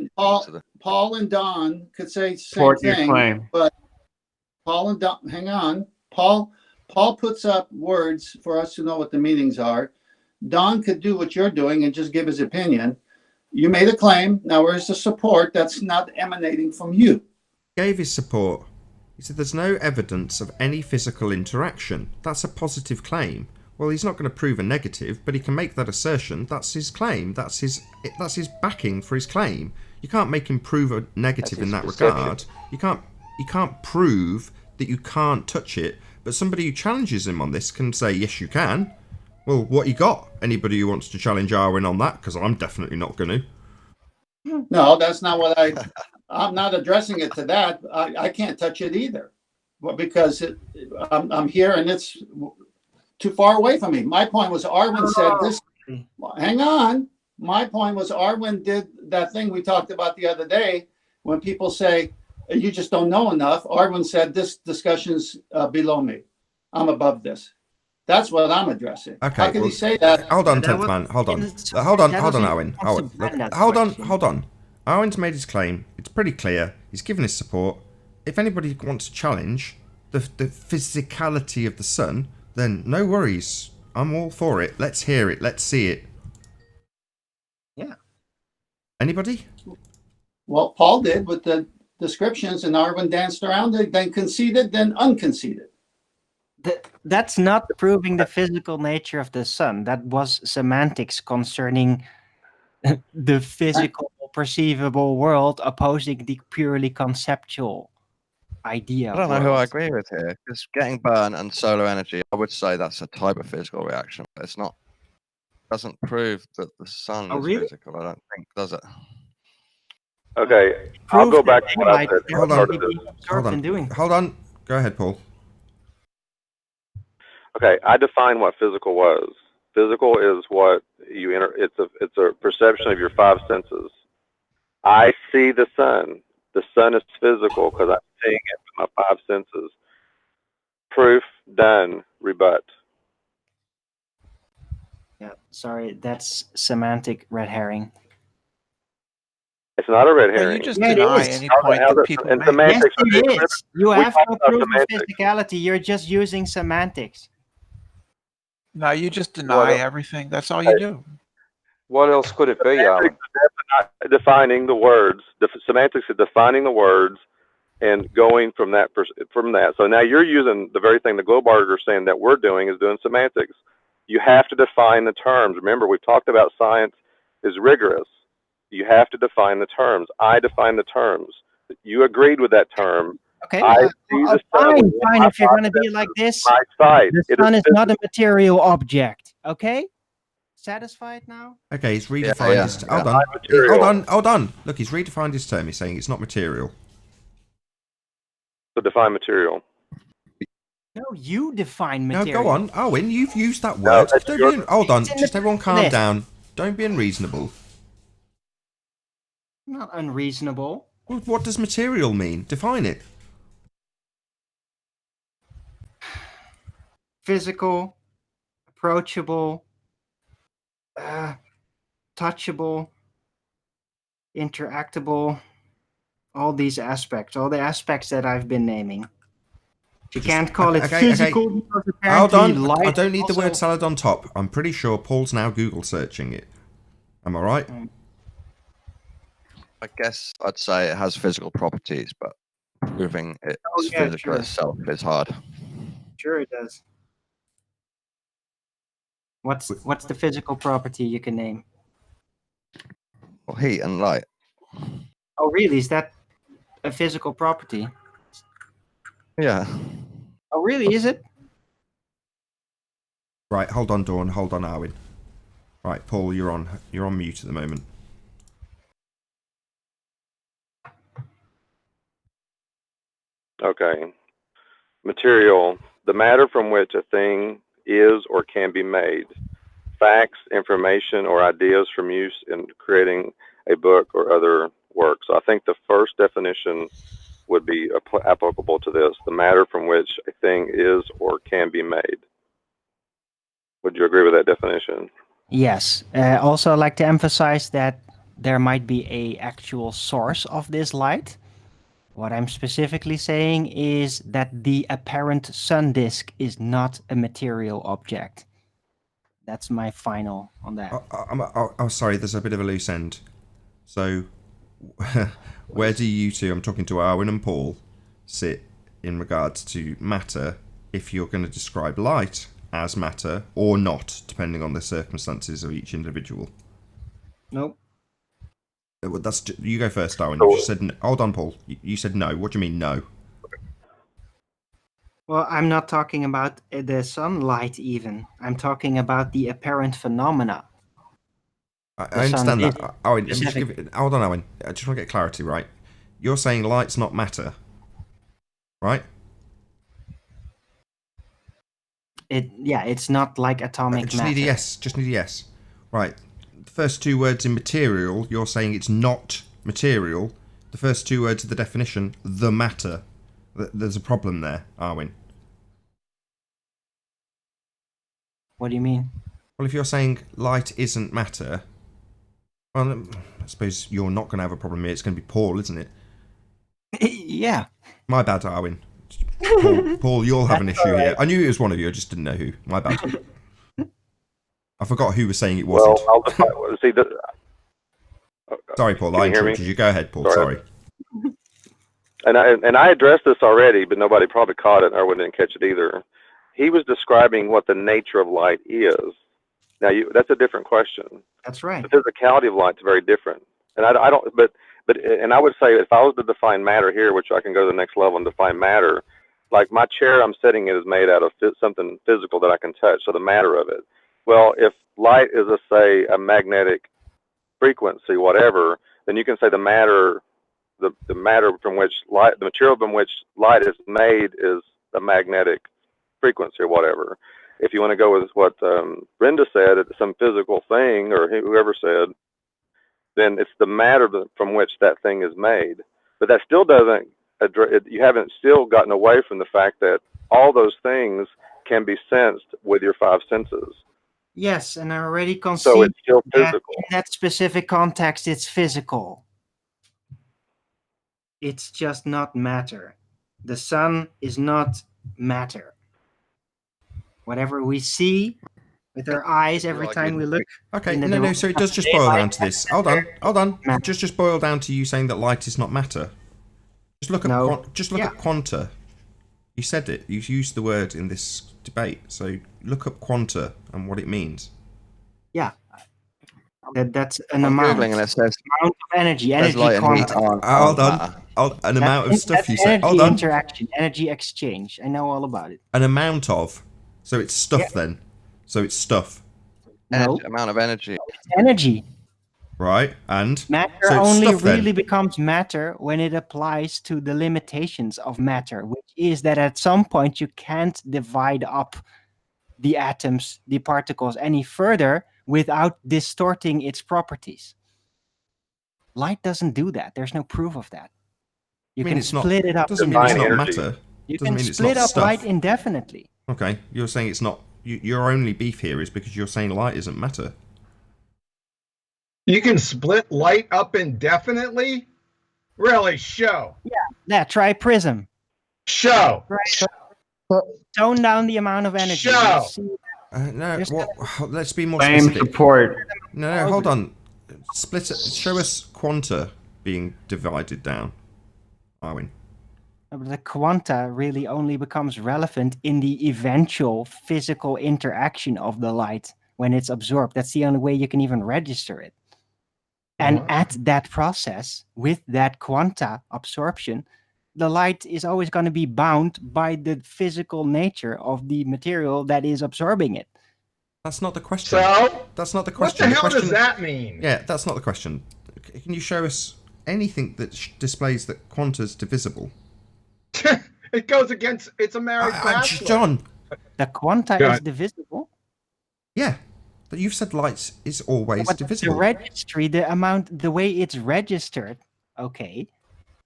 the. Paul and Don could say the same Support your thing, claim. but Paul and Don, hang on. Paul puts up words for us to know what the meanings are. Don could do what you're doing and just give his opinion. You made a claim. Now, where's the support that's not emanating from you? Gave his support. He said there's no evidence of any physical interaction. That's a positive claim. Well, he's not going to prove a negative, but he can make that assertion. That's his claim. That's his backing for his claim. You can't make him prove a negative in that regard. You can't prove that you can't touch it. But somebody who challenges him on this can say, yes, you can. Well, what you got? Anybody who wants to challenge Arwin on that? Because I'm definitely not going to. No, that's not what I'm not addressing it to that. I can't touch it either. Well, because I'm here and it's too far away from me. My point was Arwin said this. Hang on. My point was Arwin did that thing we talked about the other day when people say, you just don't know enough. Arwin said this discussion's below me. I'm above this. That's what I'm addressing. Okay, How can he say that? Hold on, That 10th was- man. Hold on. it's- Hold on, that hold on, was Arwin. in Hold, response to look, Brendan's hold on, question. hold on. Arwin's made his claim. It's pretty clear. He's given his support. If anybody wants to challenge the physicality of the sun, then no worries. I'm all for it. Let's hear it. Let's see it. Yeah. Anybody? Well, Paul did with the descriptions, and Arwin danced around it, then conceded, then unconceded. That's not proving the physical nature of the sun. That was semantics concerning the physical, perceivable world opposing the purely conceptual idea. I don't know who I world. agree with here. Because getting burnt and solar energy, I would say that's a type of physical reaction, but it's not. Doesn't prove that the sun Oh, is really? physical. I don't think, does it? Okay, I'll go Proof back that to what I daylight said. can Hold on. be absorbed Hold in on. doing. Hold on. Go ahead, Paul. Okay, I define what physical was. Physical is what you enter. It's a perception of your five senses. I see the sun. The sun is physical because I'm seeing it with my five senses. Proof done. Rebut. Yeah, sorry, that's semantic red herring. It's not a red Yeah, herring. you just Yeah, it deny is. any How's point how's that it- people and make. semantics. Yes, it is. You we have talked no about proof of semantics. physicality. You're just using semantics. No, you just deny What- everything. That's all you do. What else could it be, Alan? Semantics is defining the words. Semantics is defining the words and going from that. So now you're using the very thing the Globarger is saying that we're doing is doing semantics. You have to define the terms. Remember, we've talked about science is rigorous. You have to define the terms. I define the terms. You agreed with that term. Okay, I see the sun fine, with fine. my If you're five going to be senses. like this, My sight. the It sun is not a physical. material object. Okay, satisfied now? Okay, he's redefined yeah, his... yeah. Hold on. Material. Hold on. Look, he's redefined his term. He's saying it's not material. So define material. No, you define No, material. go on. Owen, you've used that No, word. that's Don't your- be hold on. It's in Just the everyone calm list. down. Don't be unreasonable. Not unreasonable. Well, what does material mean? Define it. Physical, approachable, touchable, interactable, all these aspects, all the aspects that I've been naming. You can't call it okay, physical because Hold apparently on. light I don't need the also- word salad on top. I'm pretty sure Paul's now Google searching it. Am I right? I guess I'd say it has physical properties, but proving it's Oh, yeah, physical sure. itself is hard. Sure, it does. What's the physical property you can name? Well, heat and light. Oh, really? Is that a physical property? Yeah. Oh, really? Is it? Right. Hold on, Dawn. Hold on, Arwin. Right, Paul, you're on mute at the moment. Okay. Material, the matter from which a thing is or can be made. Facts, information, or ideas from use in creating a book or other work. So I think the first definition would be applicable to this, the matter from which a thing is or can be made. Would you agree with that definition? Yes. Also, I'd like to emphasize that there might be a actual source of this light. What I'm specifically saying is that the apparent sun disk is not a material object. That's my final on that. I'm sorry, there's a bit of a loose end. So, where do you two, I'm talking to Arwen and Paul, sit in regards to matter if you're going to describe light as matter or not, depending on the circumstances of each individual? Nope. Well, you go first, Darwin. You just said no. Hold on, Paul. You said no. What do you mean no? Well, I'm not talking about the sunlight even. I'm talking about the apparent phenomena. I understand that. Owen, hold on, Owen. I just want to get clarity, right? You're saying light's not matter, right? It's not like atomic just matter. Need a yes. Just need a yes. Right. The first two words in material, you're saying it's not material. The first two words of the definition, the matter. There's a problem there, Arwen. What do you mean? Well, if you're saying light isn't matter, well, I suppose you're not going to have a problem here. It's going to be Paul, isn't it? Yeah. My bad, Arwen. Paul, you'll have an issue here. I knew it was one of you. I just didn't know who. My bad. I forgot who was saying it wasn't. Well, I'll define. See, sorry, Paul. I interrupted you. Go ahead, Paul. Sorry. And I addressed this already, but nobody probably caught it, or didn't catch it either. He was describing what the nature of light is. Now, that's a different question. That's right. The physicality of light is very different. And I don't, but I would say if I was to define matter here, which I can go to the next level and define matter, like my chair I'm sitting in is made out of something physical that I can touch, so the matter of it. Well, if light is, let's say, a magnetic frequency, whatever, then you can say the matter, the matter from which light, the material from which light is made is a magnetic frequency or whatever. If you want to go with what Brenda said, it's some physical thing, or whoever said, then it's the matter from which that thing is made. But that still doesn't address, you haven't still gotten away from the fact that all those things can be sensed with your five senses. Yes, and I already concede so it's still that physical. in that specific context, it's physical. It's just not matter. The sun is not matter. Whatever we see with our eyes every time we look. Okay, no, so it does just boil down to this. Hold on. Just boil down to you saying that light is not matter. Just look at quanta. You said it. You used the word in this debate. So look up quanta and what it means. Yeah. That's an amount. Googling and it says amount of energy quanta. Hold on. An amount of stuff you said. Hold on. Interaction, energy exchange. I know all about it. An amount of. So it's stuff then. So it's stuff. No. Amount of energy. It's energy. Right, and? Matter only really becomes matter when it applies to the limitations of matter, which is that at some point you can't divide up the atoms, the particles any further without distorting its properties. Light doesn't do that. There's no proof of that. You can split it up. Doesn't mean it's not matter. You can split up light indefinitely. Okay, you're saying it's not. Your only beef here is because you're saying light isn't matter. You can split light up indefinitely? Really? Show. Yeah, try prism. Show. Tone down the amount of energy. Show. Let's be more specific. Support. No, hold on. Split it. Show us quanta being divided down, Arwen. The quanta really only becomes relevant in the eventual physical interaction of the light when it's absorbed. That's the only way you can even register it. And at that process, with that quanta absorption, the light is always going to be bound by the physical nature of the material that is absorbing it. That's not the question. So? That's not the question. What the hell does that mean? Yeah, that's not the question. Can you show us anything that displays that quanta's divisible? It goes against. It's a married bachelor. John. The quanta Go is ahead. divisible. Yeah, but you've said light is always But the divisible. registry, the amount, the way it's registered, okay,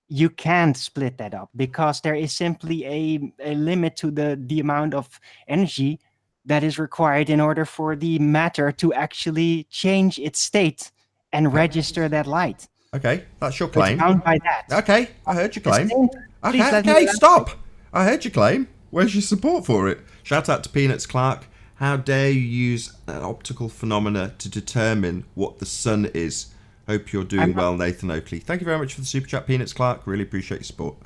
you can't split that up because there is simply a limit to the amount of energy that is required in order for the matter to actually change its state and register that light. Okay, that's your It's claim. bound by that. Okay, I heard your claim. Please let me Okay, elaborate. stop. I heard your claim. Where's your support for it? Shout out to Peanuts Clark. How dare you use an optical phenomena to determine what the sun is? Hope you're doing well, Nathan Oakley. Thank you very much for the super chat, Peanuts Clark. Really appreciate your support.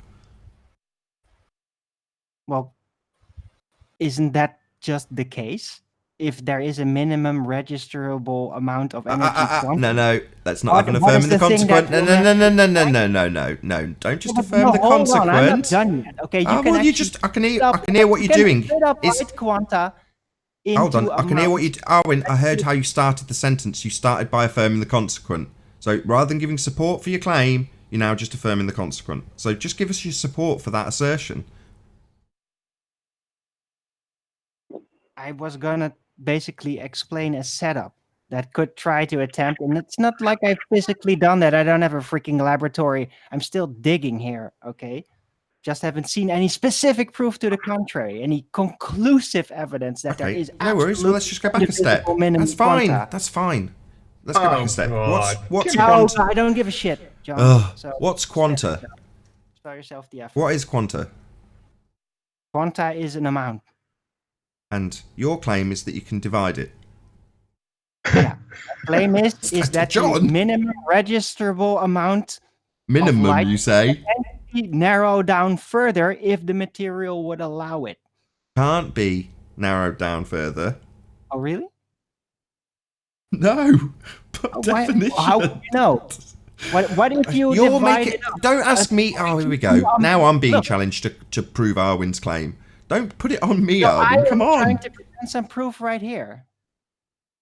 Well, isn't that just the case? If there is a minimum registerable amount of energy, No, let's not have an affirming the consequence. No. Don't just affirm the hold on, I'm not consequence. done yet. Okay, you Oh, can well, you actually just, I can hear what you're doing. Split up It's- light quanta Hold on, into I can hear what you. amounts. Owen, I heard how you started the sentence. You started by affirming the consequent. So rather than giving support for your claim, you're now just affirming the consequent. So just give us your support for that assertion. I was gonna basically explain a setup that could try to attempt, and it's not like I've physically done that. I don't have a freaking laboratory. I'm still digging here, okay? Just haven't seen any specific proof to the contrary, any conclusive evidence that there Okay, is no worries. Well, let's just go back a step. indivisible minimum That's fine. quanta. That's fine. Let's go back a step. God. What's No, quanta? I don't give a shit, John. Ugh, So what's quanta? spare yourself the effort. What is quanta? Quanta is an amount. And your claim is that you can divide it. Yeah. Claim is that the John. minimum registerable amount Minimum, light you say? can be narrowed down further if the material would allow it. Can't be narrowed down further. Oh, really? No. By definition. How would you know? What if you You're divide making. it up? Don't ask me. Oh, here we go. Now I'm being Look. challenged to prove Arwin's claim. Don't put it on me, No, Arwin. Come I'm on. trying to present some proof right here.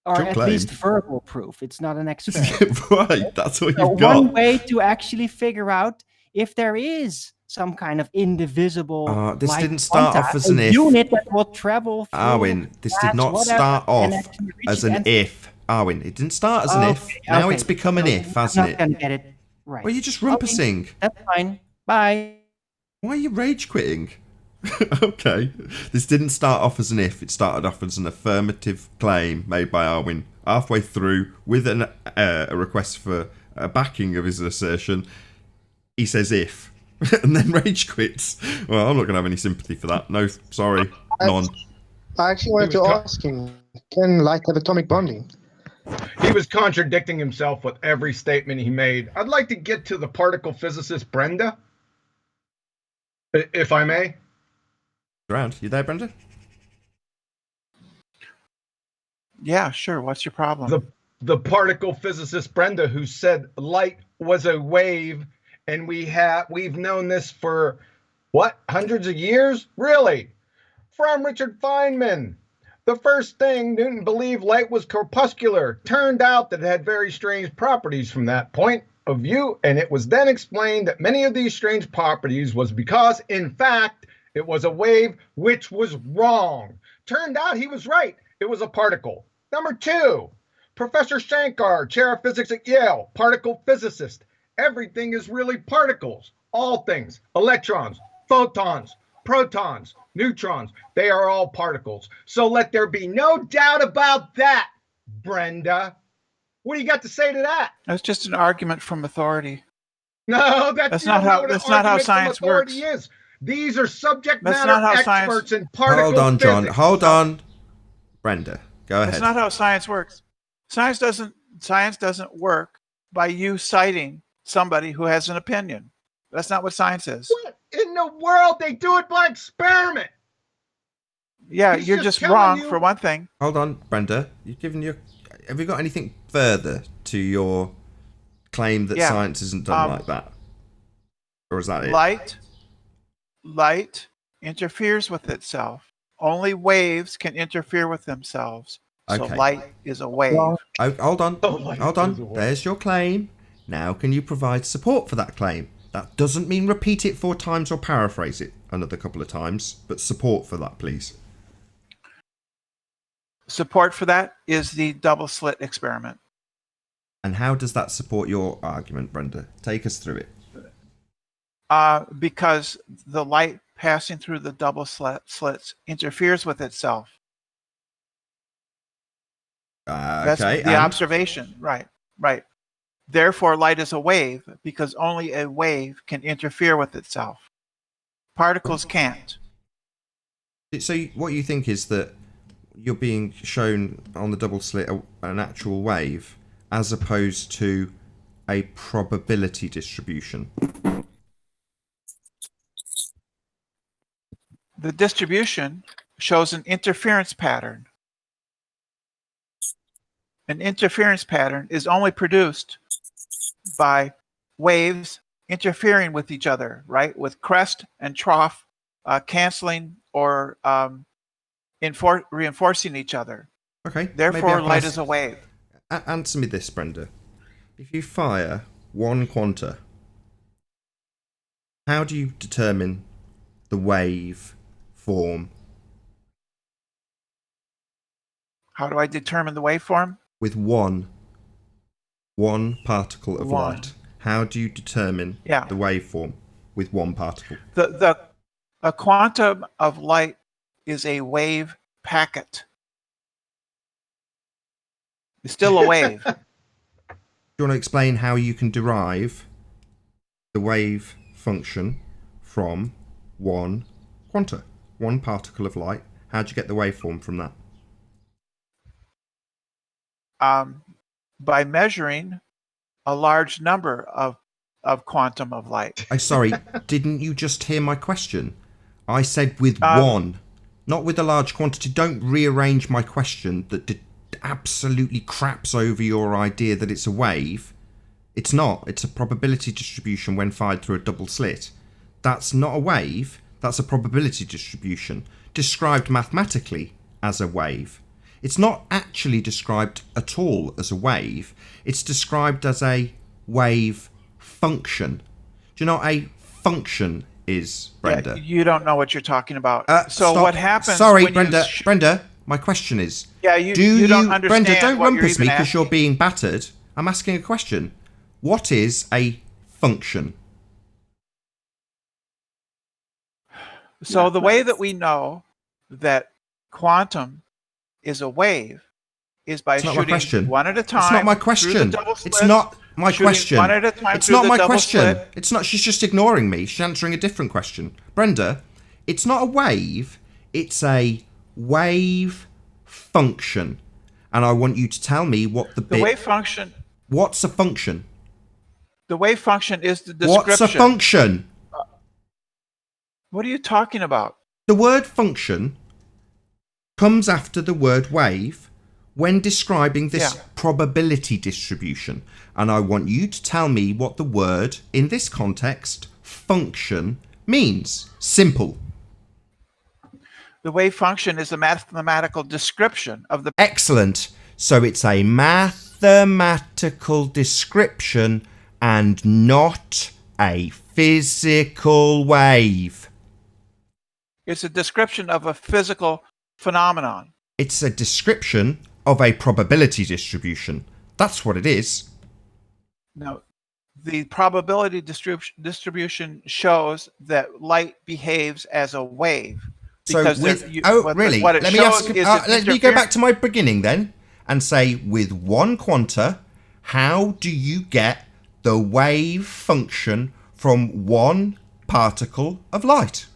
Or Your at claim. least verbal proof. It's not an experiment. Right, that's what So you've got. one way to actually figure out if there is some kind of indivisible This light didn't start quanta, off as a an if. unit that will travel through Arwin, this did gas, not whatever, start and off actually reach as it an and- if. Arwin, it didn't start as an if. Okay, Now okay. it's become an So if, I'm hasn't not it? gonna get it right. Well, you're just Okay, rumpusing. that's fine. Bye. Why are you rage quitting? Okay. This didn't start off as an if. It started off as an affirmative claim made by Arwin. Halfway through, with a request for a backing of his assertion, he says if. And then rage quits. Well, I'm not going to have any sympathy for that. No, sorry. None. I actually wanted to ask him, can light have atomic bonding? He was contradicting himself with every statement he made. I'd like to get to the particle physicist Brenda, if I may. Around. You there, Brenda? Yeah, sure. What's your problem? The particle physicist Brenda, who said light was a wave, and we've known this for what, hundreds of years? Really? From Richard Feynman. The first thing, Newton believed light was corpuscular. Turned out that it had very strange properties from that point of view, and it was then explained that many of these strange properties was because, in fact, it was a wave, which was wrong. Turned out he was right. It was a particle. Number two, Professor Shankar, chair of physics at Yale, particle physicist. Everything is really particles. All things. Electrons, photons, protons, neutrons. They are all particles. So let there be no doubt about that, Brenda. What do you got to say to that? That's just an argument from authority. No, that's not how science works. Is. These are subject That's matter not how experts science- in particle Hold on, John. physics. Hold on. Brenda, go ahead. That's not how science works. Science doesn't work by you citing somebody who has an opinion. That's not what science is. What in the world? They do it by experiment. Yeah, He's you're just just telling wrong you- for one thing. Hold on, Brenda. Have you got anything further to your claim that Yeah. science isn't done like that? Or is that it? Light interferes with itself. Only waves can interfere with themselves. So Okay. light is a wave. Oh, hold on. Oh, light Hold is a on. wave. There's your claim. Now can you provide support for that claim? That doesn't mean repeat it 4 times or paraphrase it another couple of times, but support for that, please. Support for that is the double slit experiment. And how does that support your argument, Brenda? Take us through it. Because the light passing through the double slits interferes with itself. That's the observation. Right. Therefore, light is a wave because only a wave can interfere with itself. Particles can't. So what you think is that you're being shown on the double slit an actual wave as opposed to a probability distribution. The distribution shows an interference pattern. An interference pattern is only produced by waves interfering with each other, right? With crest and trough canceling or reinforcing each other. Okay. Therefore, light is a wave. Answer me this, Brenda. If you fire one quanta, how do you determine the wave form? How do I determine the waveform? With one particle of light. How do you determine the waveform with one particle? A quantum of light is a wave packet. It's still a wave. Do you want to explain how you can derive the wave function from one quanta, one particle of light? How do you get the waveform from that? By measuring a large number of quantum of light. Sorry, didn't you just hear my question? I said with one, not with a large quantity. Don't rearrange my question that absolutely craps over your idea that it's a wave. It's not. It's a probability distribution when fired through a double slit. That's not a wave. That's a probability distribution described mathematically as a wave. It's not actually described at all as a wave. It's described as a wave function. Do you know what a function is, Brenda? Yeah, you don't know what you're talking about. So stop. what happens? Sorry, when Brenda. My question is. Yeah, you don't understand. Brenda, don't what rumpus you're me even because you're asking. being battered. I'm asking a question. What is a function? So the way that we know that quantum is a wave is by shooting one at a time. It's not my question. It's not my question. One at a time. It's not my question. It's not. She's just ignoring me. She's answering a different question. Brenda, it's not a wave. It's a wave function. And I want you to tell me what the wave function. What's a function? The wave function is the description. What's a function? What are you talking about? The word function comes after the word wave when describing this probability distribution. And I want you to tell me what the word, in this context, function means. Simple. The wave function is a mathematical description of the... Excellent. So it's a mathematical description and not a physical wave. It's a description of a physical phenomenon. It's a description of a probability distribution. That's what it is. Now, the probability distribution shows that light behaves as a wave. So really? Let me go back to my beginning then and say, with one quanta, how do you get the wave function from one particle of light?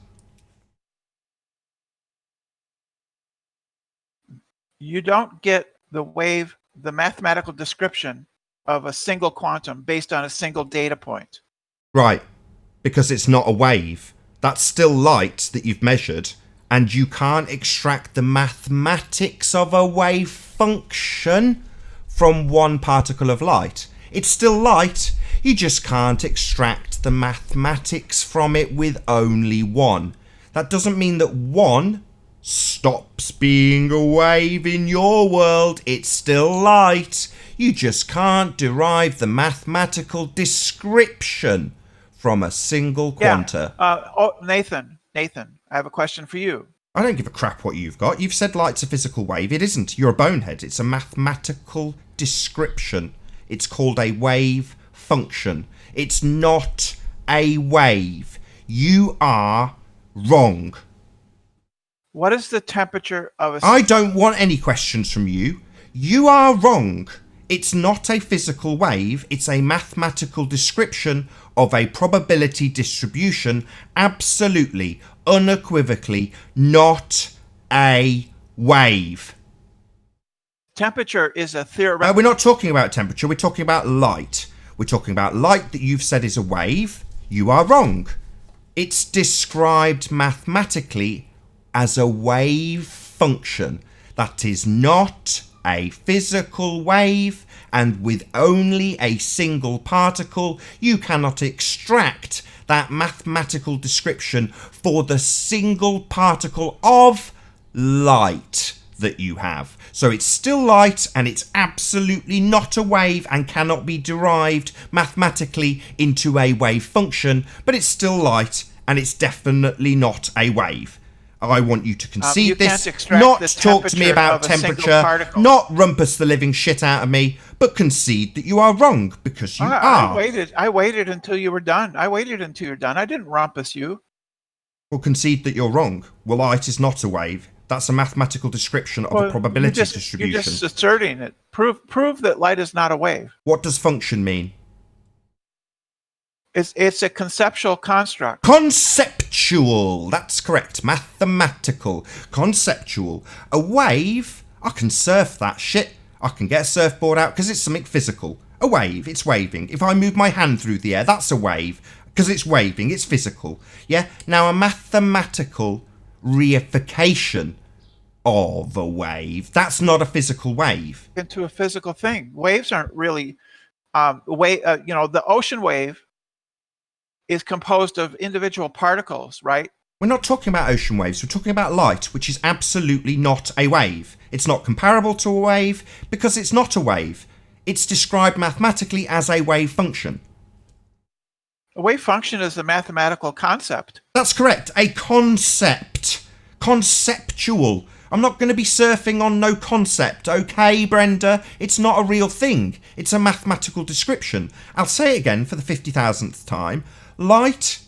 You don't get the wave, the mathematical description of a single quantum based on a single data point. Right, because it's not a wave. That's still light that you've measured, and you can't extract the mathematics of a wave function from one particle of light. It's still light, you just can't extract the mathematics from it with only one. That doesn't mean that one stops being a wave in your world. It's still light. You just can't derive the mathematical description from a single quanta. Nathan, I have a question for you. I don't give a crap what you've got. You've said light's a physical wave. It isn't. You're a bonehead. It's a mathematical description. It's called a wave function. It's not a wave. You are wrong. What is the temperature of a... I don't want any questions from you. You are wrong. It's not a physical wave. It's a mathematical description of a probability distribution. Absolutely, unequivocally, not a wave. Temperature is a theoretical... We're not talking about temperature. We're talking about light. We're talking about light that you've said is a wave. You are wrong. It's described mathematically as a wave function. That is not a physical wave, and with only a single particle, you cannot extract that mathematical description for the single particle of light that you have. So it's still light, and it's absolutely not a wave and cannot be derived mathematically into a wave function, but it's still light, and it's definitely not a wave. I want you to concede this, not talk to me about temperature, not rumpus the living shit out of me, but concede that you are wrong, because you are. I waited until you were done. I waited until you're done. I didn't rumpus you. Well, concede that you're wrong. Well, light is not a wave. That's a mathematical description of a probability distribution. You're just asserting it. Prove that light is not a wave. What does function mean? It's a conceptual construct. Conceptual. That's correct. Mathematical. Conceptual. A wave, I can surf that shit. I can get a surfboard out because it's something physical. A wave, it's waving. If I move my hand through the air, that's a wave because it's waving, it's physical. Yeah? Now, a mathematical reification of a wave, that's not a physical wave. Into a physical thing. Waves aren't really... the ocean wave is composed of individual particles, right? We're not talking about ocean waves. We're talking about light, which is absolutely not a wave. It's not comparable to a wave because it's not a wave. It's described mathematically as a wave function. A wave function is a mathematical concept. That's correct. A concept. Conceptual. I'm not going to be surfing on no concept, okay, Brenda? It's not a real thing. It's a mathematical description. I'll say it again for the 50,000th time. Light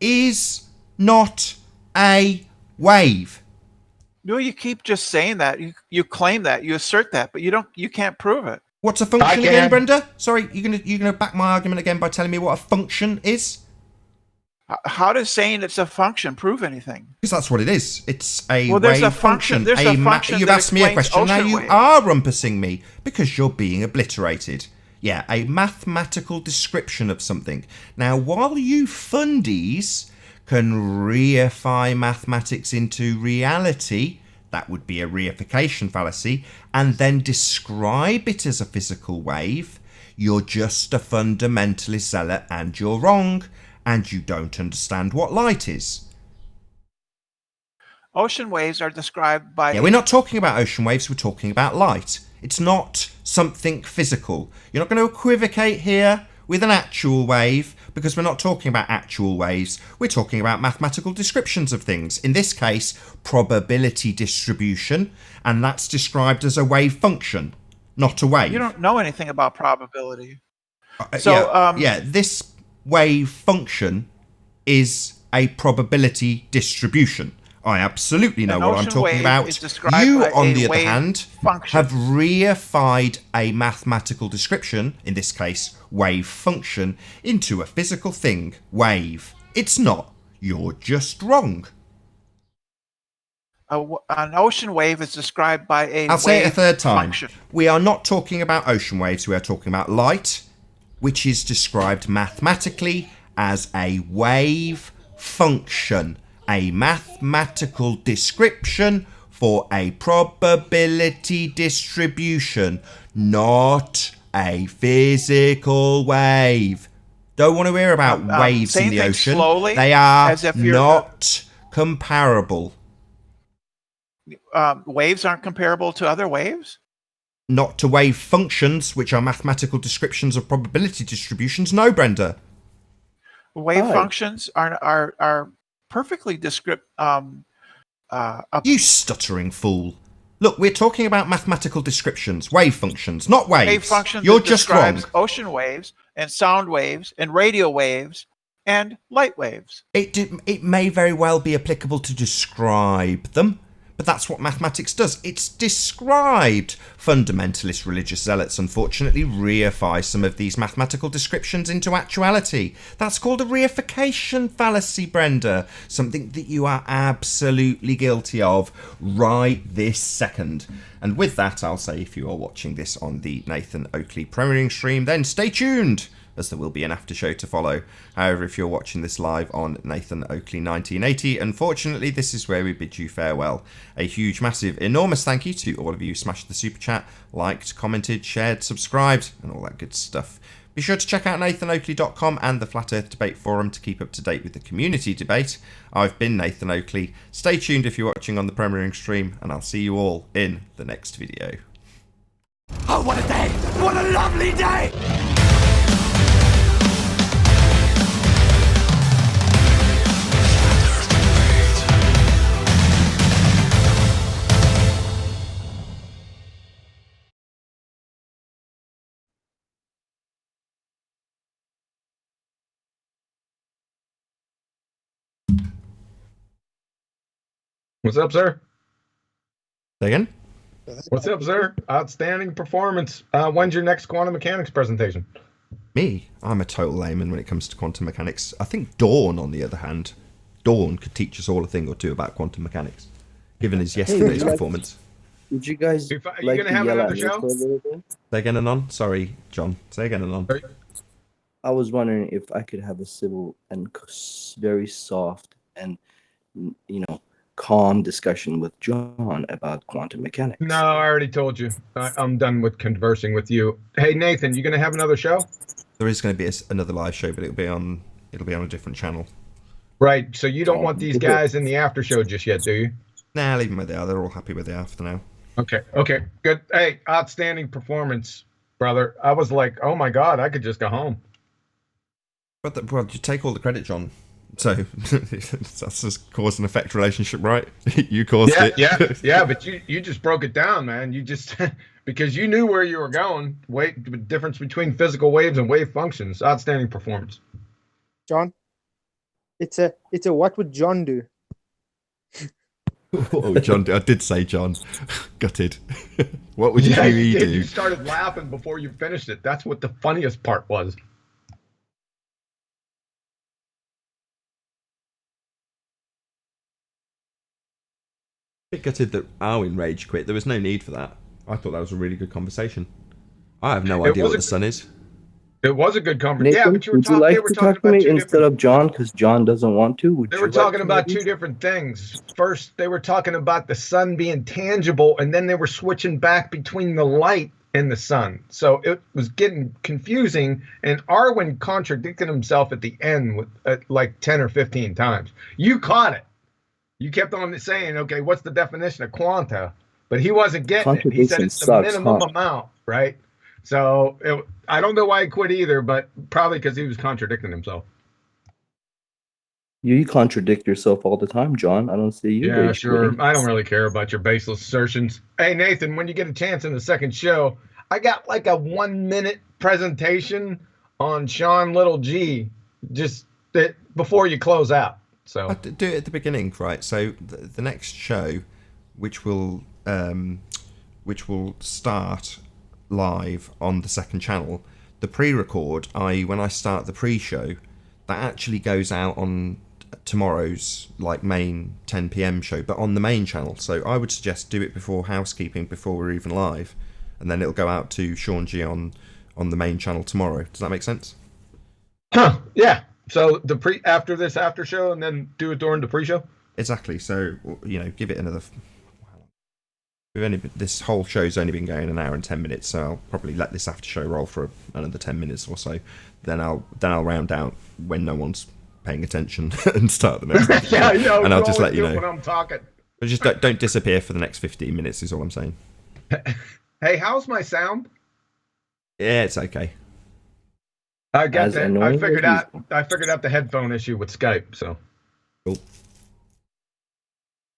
is not a wave. No, you keep just saying that. You claim that. You assert that, but you can't prove it. What's a function again, Brenda? Sorry, you're gonna back my argument again by telling me what a function is? How does saying it's a function prove anything? Because that's what it is. It's a there's wave a function. There's a function. You've asked me a question. Now you are rumpusing me because you're being obliterated. Yeah, a mathematical description of something. Now, while you fundies can reify mathematics into reality, that would be a reification fallacy, and then describe it as a physical wave, you're just a fundamentalist zealot and you're wrong, and you don't understand what light is. Ocean waves are described by... Yeah, we're not talking about ocean waves, we're talking about light. It's not something physical. You're not going to equivocate here with an actual wave, because we're not talking about actual waves. We're talking about mathematical descriptions of things. In this case, probability distribution, and that's described as a wave function, not a wave. You don't know anything about probability. This wave function is a probability distribution. I absolutely know what I'm talking about. You, on the other hand, have reified a mathematical description, in this case, wave function, into a physical thing, wave. It's not. You're just wrong. An ocean wave is described by a I'll say it a third time. Function. We are not talking about ocean waves. We are talking about light, which is described mathematically as a wave function. A mathematical description for a probability distribution, not a physical wave. Don't want to hear about waves in the ocean. Slowly, they are not comparable. Waves aren't comparable to other waves? Not to wave functions, which are mathematical descriptions of probability distributions. No, Brenda. Wave Hi. functions are perfectly descriptive. You stuttering fool. Look, we're talking about mathematical descriptions, wave functions, not waves. Wave functions You're that just wrong. describes ocean waves and sound waves and radio waves and light waves. It may very well be applicable to describe them, but that's what mathematics does. It's described. Fundamentalist religious zealots, unfortunately, reify some of these mathematical descriptions into actuality. That's called a reification fallacy, Brenda. Something that you are absolutely guilty of right this second. And with that, I'll say if you are watching this on the Nathan Oakley premiering stream, then stay tuned, as there will be an after show to follow. However, if you're watching this live on Nathan Oakley 1980, unfortunately, this is where we bid you farewell. A huge, massive, enormous thank you to all of you who smashed the super chat, liked, commented, shared, subscribed, and all that good stuff. Be sure to check out nathanoakley.com and the Flat Earth Debate Forum to keep up to date with the community debate. I've been Nathan Oakley. Stay tuned if you're watching on the premiering stream, and I'll see you all in the next video. Oh, what a day! What a lovely day! What's up, sir? Say again? What's up, sir? Outstanding performance. When's your next quantum mechanics presentation? Me? I'm a total layman when it comes to quantum mechanics. I think Dawn, on the other hand, Dawn could teach us all a thing or two about quantum mechanics, given his yesterday's performance. Would you guys you like gonna to have yell another at me show? for a little bit? Say again, Anon. Sorry, John. Say again, Anon. I was wondering if I could have a civil and very soft and, calm discussion with John about quantum mechanics. No, I already told you. I'm done with conversing with you. Hey, Nathan, you gonna have another show? There is going to be another live show, but it'll be on a different channel. Right. So you don't want these guys in the after show just yet, do you? Nah, leave them where they are. They're all happy where they are for now. Okay. Good. Hey, outstanding performance, brother. I was like, oh my God, I could just go home. But well, you take all the credit, John. So that's just cause and effect relationship, right? You caused it. Yeah. But you just broke it down, man. You just because you knew where you were going. The difference between physical waves and wave functions. Outstanding performance. John, it's a what would John do? Oh, John! I did say John. Gutted. What would he do? You started laughing before you finished it. That's what the funniest part was. Bit gutted that Arwin rage quit. There was no need for that. I thought that was a really good conversation. I have no idea what the sun is. It was a good conversation. Nathan, Yeah, but would you like to talk to me instead of John because John doesn't want to? They were talking about two different things. First, they were talking about the sun being tangible, and then they were switching back between the light and the sun. So it was getting confusing, and Arwin contradicted himself at the end with like 10 or 15 times. You caught it. You kept on saying, okay, what's the definition of quanta? But he wasn't getting it. He said it's the minimum amount, right? So I don't know why he quit either, but probably because he was contradicting himself. You contradict yourself all the time, John. I don't see you. Yeah, sure. I don't really care about your baseless assertions. Hey, Nathan, when you get a chance in the second show, I got like a 1-minute presentation on Sean Little G, just before you close out. So I'll do it at the beginning, right? So the next show, which will start live on the second channel, the pre-record, i.e. when I start the pre-show, that actually goes out on tomorrow's main 10 p.m. show, but on the main channel. So I would suggest do it before housekeeping, before we're even live, and then it'll go out to Sean G on the main channel tomorrow. Does that make sense? Huh, yeah. So after this after show, and then do it during the pre-show? Exactly. So, give it another... This whole show's only been going an hour and 10 minutes, so I'll probably let this after show roll for another 10 minutes or so. Then I'll round out when no one's paying attention and start the next after show. Yeah, I know. And I'll just let you know. When I'm talking. But just don't disappear for the next 15 minutes is all I'm saying. Hey, how's my sound? Yeah, it's okay. I got As that. annoying as usual. I figured out the headphone issue with Skype. So Cool.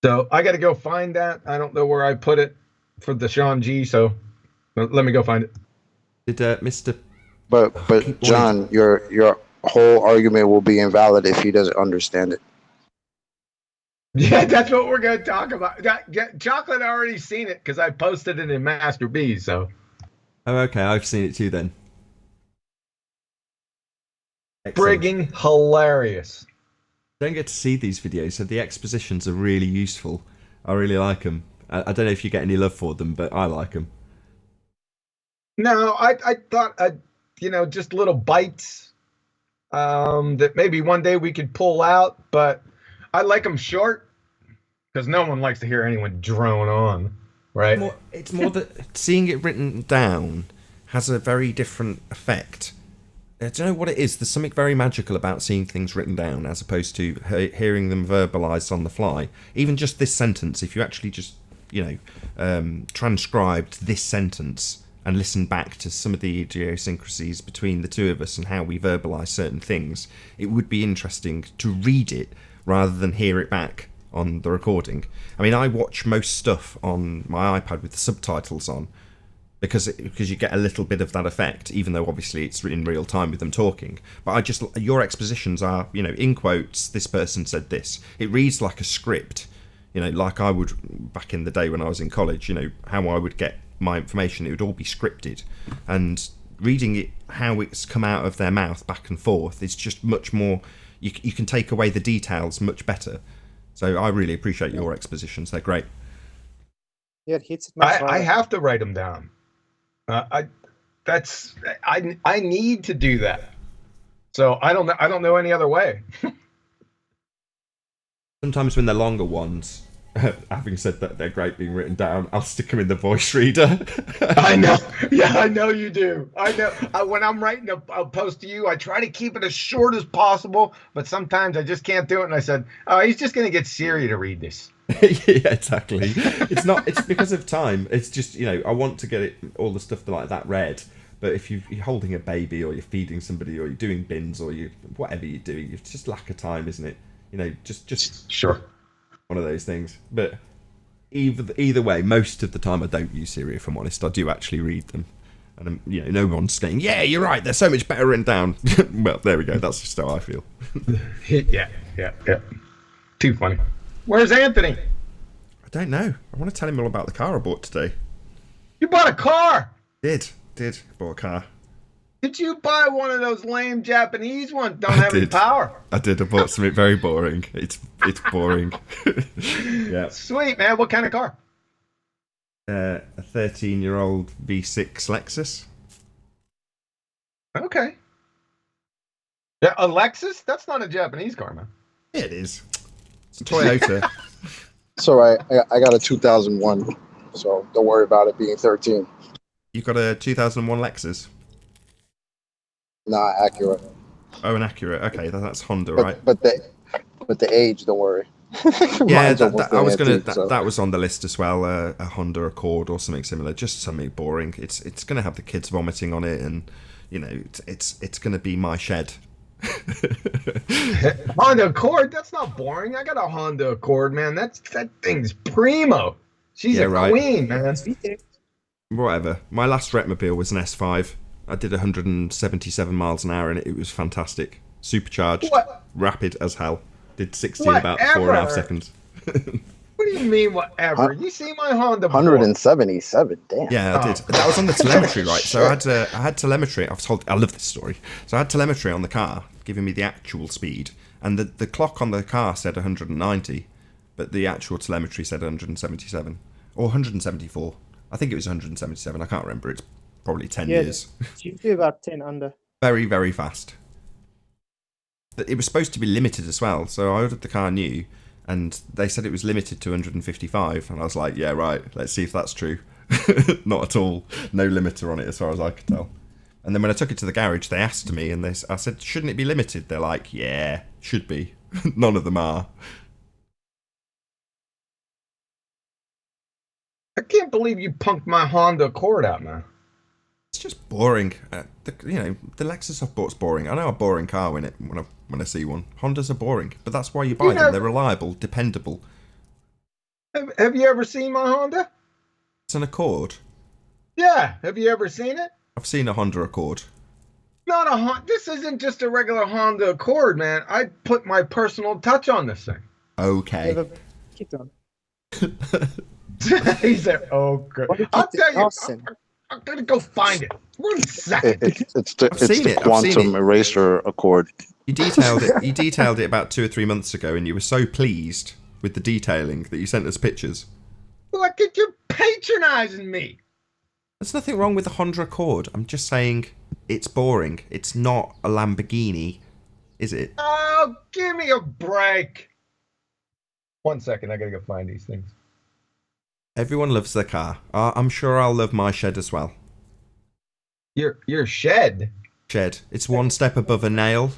So I got to go find that. I don't know where I put it for the Sean G. So let me go find it. Did Mr. But John, your whole argument will be invalid if he doesn't understand it. Yeah, that's what we're going to talk about. Chocolate already seen it because I posted it in Master B. So. Oh, okay. I've seen it too then. Excellent. Frigging hilarious. Don't get to see these videos, so the expositions are really useful. I really like them. I don't know if you get any love for them, but I like them. No, I thought, just little bites that maybe one day we could pull out, but I like them short because no one likes to hear anyone drone on, right? It's more that seeing it written down has a very different effect. I don't know what it is. There's something very magical about seeing things written down as opposed to hearing them verbalized on the fly. Even just this sentence, if you actually just, transcribed this sentence and listened back to some of the idiosyncrasies between the two of us and how we verbalize certain things, it would be interesting to read it rather than hear it back on the recording. I mean, I watch most stuff on my iPad with the subtitles on, because you get a little bit of that effect, even though obviously it's in real time with them talking. But your expositions are, in quotes, this person said this. It reads like a script, like I would back in the day when I was in college, how I would get my information. It would all be scripted. And reading it, how it's come out of their mouth back and forth, is just much more, you can take away the details much better. So I really appreciate your expositions. They're great. Yeah, it hits it much I have to write them down. I need to do that. So I don't know any other way. Sometimes when they're longer ones, having said that they're great being written down, I'll stick them in the voice reader. I know. Yeah, I know you do. I know. When I'm writing a post to you, I try to keep it as short as possible, but sometimes I just can't do it. And I said, oh, he's just going to get Siri to read this. Yeah, exactly. It's because of time. It's just, I want to get all the stuff like that read. But if you're holding a baby or you're feeding somebody or you're doing bins or whatever you're doing, it's just lack of time, isn't it? Just sure. One of those things. But either way, most of the time I don't use Siri, if I'm honest. I do actually read them. And, no one's saying, yeah, you're right, they're so much better written down. Well, there we go. That's just how I feel. Yeah. Too funny. Where's Anthony? I don't know. I want to tell him all about the car I bought today. You bought a car? Did. Bought a car. Did you buy one of those lame Japanese ones? Don't have any power. I did. I bought something very boring. It's boring. Yeah. Sweet, man. What kind of car? A 13-year-old V6 Lexus. Okay. Yeah, a Lexus? That's not a Japanese car, man. Yeah, it is. It's a Toyota. It's all right. I got a 2001, so don't worry about it being 13. You got a 2001 Lexus? Nah, Acura. Oh, an Acura. Okay, that's Honda, right? But the age, don't worry. Yeah, that was on the list as well. A Honda Accord or something similar, just something boring. It's going to have the kids vomiting on it, and it's going to be my shed. Honda Accord? That's not boring. I got a Honda Accord, man. That thing's primo. She's queen, man. Whatever. My last Retmobile was an S5. I did 177 miles an hour, and it was fantastic. Supercharged, rapid as hell. Did 60 in about 4.5 seconds. What do you mean, whatever? You see my Honda? 177. Damn. Yeah, I did. That was on the telemetry, right? So I had telemetry. I love this story. So I had telemetry on the car, giving me the actual speed, and the clock on the car said 190, but the actual telemetry said 177 or 174. I think it was 177. I can't remember. It's probably 10 years. You do about 10 under. Very, very fast. It was supposed to be limited as well, so I ordered the car new, and they said it was limited to 155, and I was like, yeah, right, let's see if that's true. Not at all. No limiter on it as far as I could tell. And then when I took it to the garage, they asked me, and I said, shouldn't it be limited? They're like, yeah, should be. None of them are. I can't believe you punked my Honda Accord out, man. It's just boring. The Lexus I've bought's boring. I know a boring car when I see one. Hondas are boring, but that's why you buy them. They're reliable, dependable. Have you ever seen my Honda? It's an Accord. Yeah. Have you ever seen it? I've seen a Honda Accord. Not a Honda. This isn't just a regular Honda Accord, man. I put my personal touch on this thing. Okay. Keep going. He said, "Oh, good." I'll tell you. I'm gonna go find it. 1 second. It's the quantum eraser Accord. You detailed it about 2 or 3 months ago, and you were so pleased with the detailing that you sent us pictures. Look at you patronizing me. There's nothing wrong with the Honda Accord. I'm just saying it's boring. It's not a Lamborghini, is it? Oh, give me a break. 1 second, I gotta go find these things. Everyone loves their car. I'm sure I'll love my shed as well. Your shed? Shed. It's one step above a nail.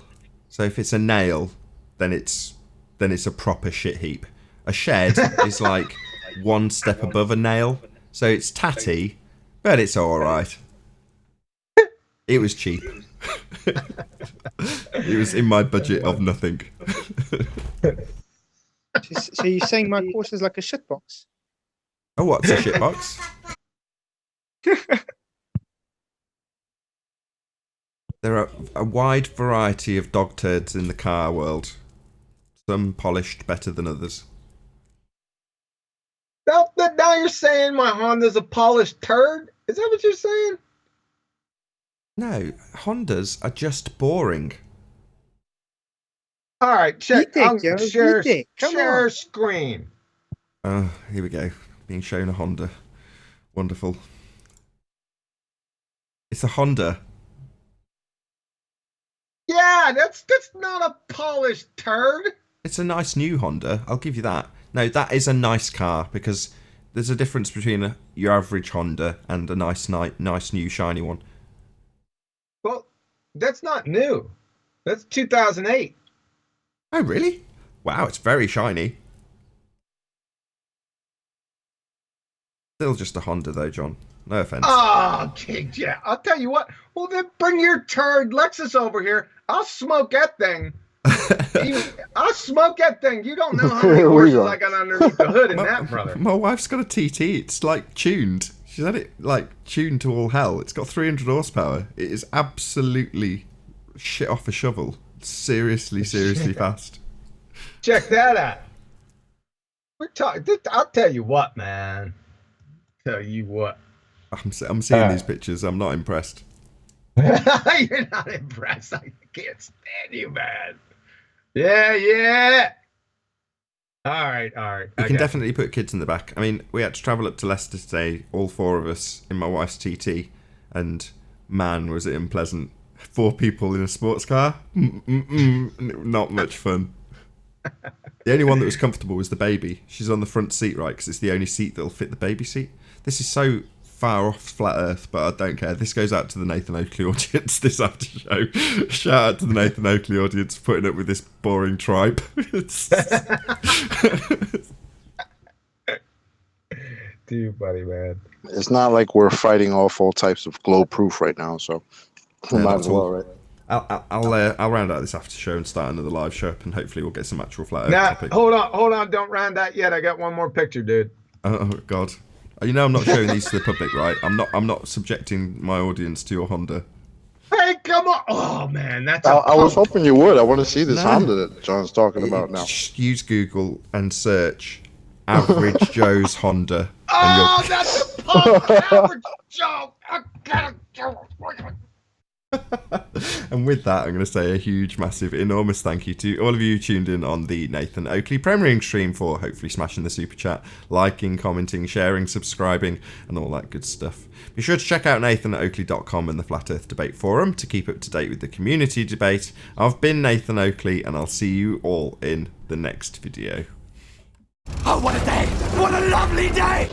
So if it's a nail, then it's a proper shit heap. A shed is like one step above a nail. So it's tatty, but it's alright. It was cheap. It was in my budget of nothing. So you're saying my course is like a shitbox? Oh, what's a shitbox? There are a wide variety of dog turds in the car world. Some polished better than others. Now you're saying my Honda's a polished turd? Is that what you're saying? No, Hondas are just boring. All right, check. Share on. screen. Oh, here we go. Being shown a Honda. Wonderful. It's a Honda. Yeah, that's not a polished turd. It's a nice new Honda. I'll give you that. No, that is a nice car because there's a difference between your average Honda and a nice new shiny one. Well, that's not new. That's 2008. Oh, really? Wow, it's very shiny. Still just a Honda though, John. No offense. Oh, okay, yeah. I'll tell you what. Well, then bring your turd Lexus over here. I'll smoke that thing. I'll smoke that thing. You don't know how many horses I got underneath the hood in that, brother. My wife's got a TT. It's like tuned. She's had it like tuned to all hell. It's got 300 horsepower. It is absolutely shit off a shovel. Seriously fast. Check that out. We're talking. I'll tell you what, man. Tell you what. I'm seeing these pictures. I'm not impressed. You're not impressed. I can't stand you, man. Yeah. All right. You can definitely put kids in the back. I mean, we had to travel up to Leicester today, all 4 of us in my wife's TT, and man, was it unpleasant. 4 people in a sports car. Not much fun. The only one that was comfortable was the baby. She's on the front seat, right, because it's the only seat that'll fit the baby seat. This is so far off flat earth, but I don't care. This goes out to the Nathan Oakley audience, this after show. Shout out to the Nathan Oakley audience for putting up with this boring tripe. Dude, buddy, man. It's not like we're fighting off all types of glow proof right now, so might as well, right? I'll round out this after show and start another live show up, and hopefully we'll get some actual flat earth topic. Hold on, don't round that yet. I got one more picture, dude. Oh God. You know I'm not showing these to the public, right? I'm not subjecting my audience to your Honda. Hey, come on! Oh man, that's. I was hoping you would. I want to see this Honda that John's talking about now. Just use Google and search "average Joe's Honda." Oh, that's a pump! Average Joe. I gotta go. And with that, I'm going to say a huge, massive, enormous thank you to all of you who tuned in on the Nathan Oakley premiering stream for hopefully smashing the super chat, liking, commenting, sharing, subscribing, and all that good stuff. Be sure to check out nathanoakley.com and the Flat Earth Debate Forum to keep up to date with the community debate. I've been Nathan Oakley, and I'll see you all in the next video. Oh, what a day! What a lovely day!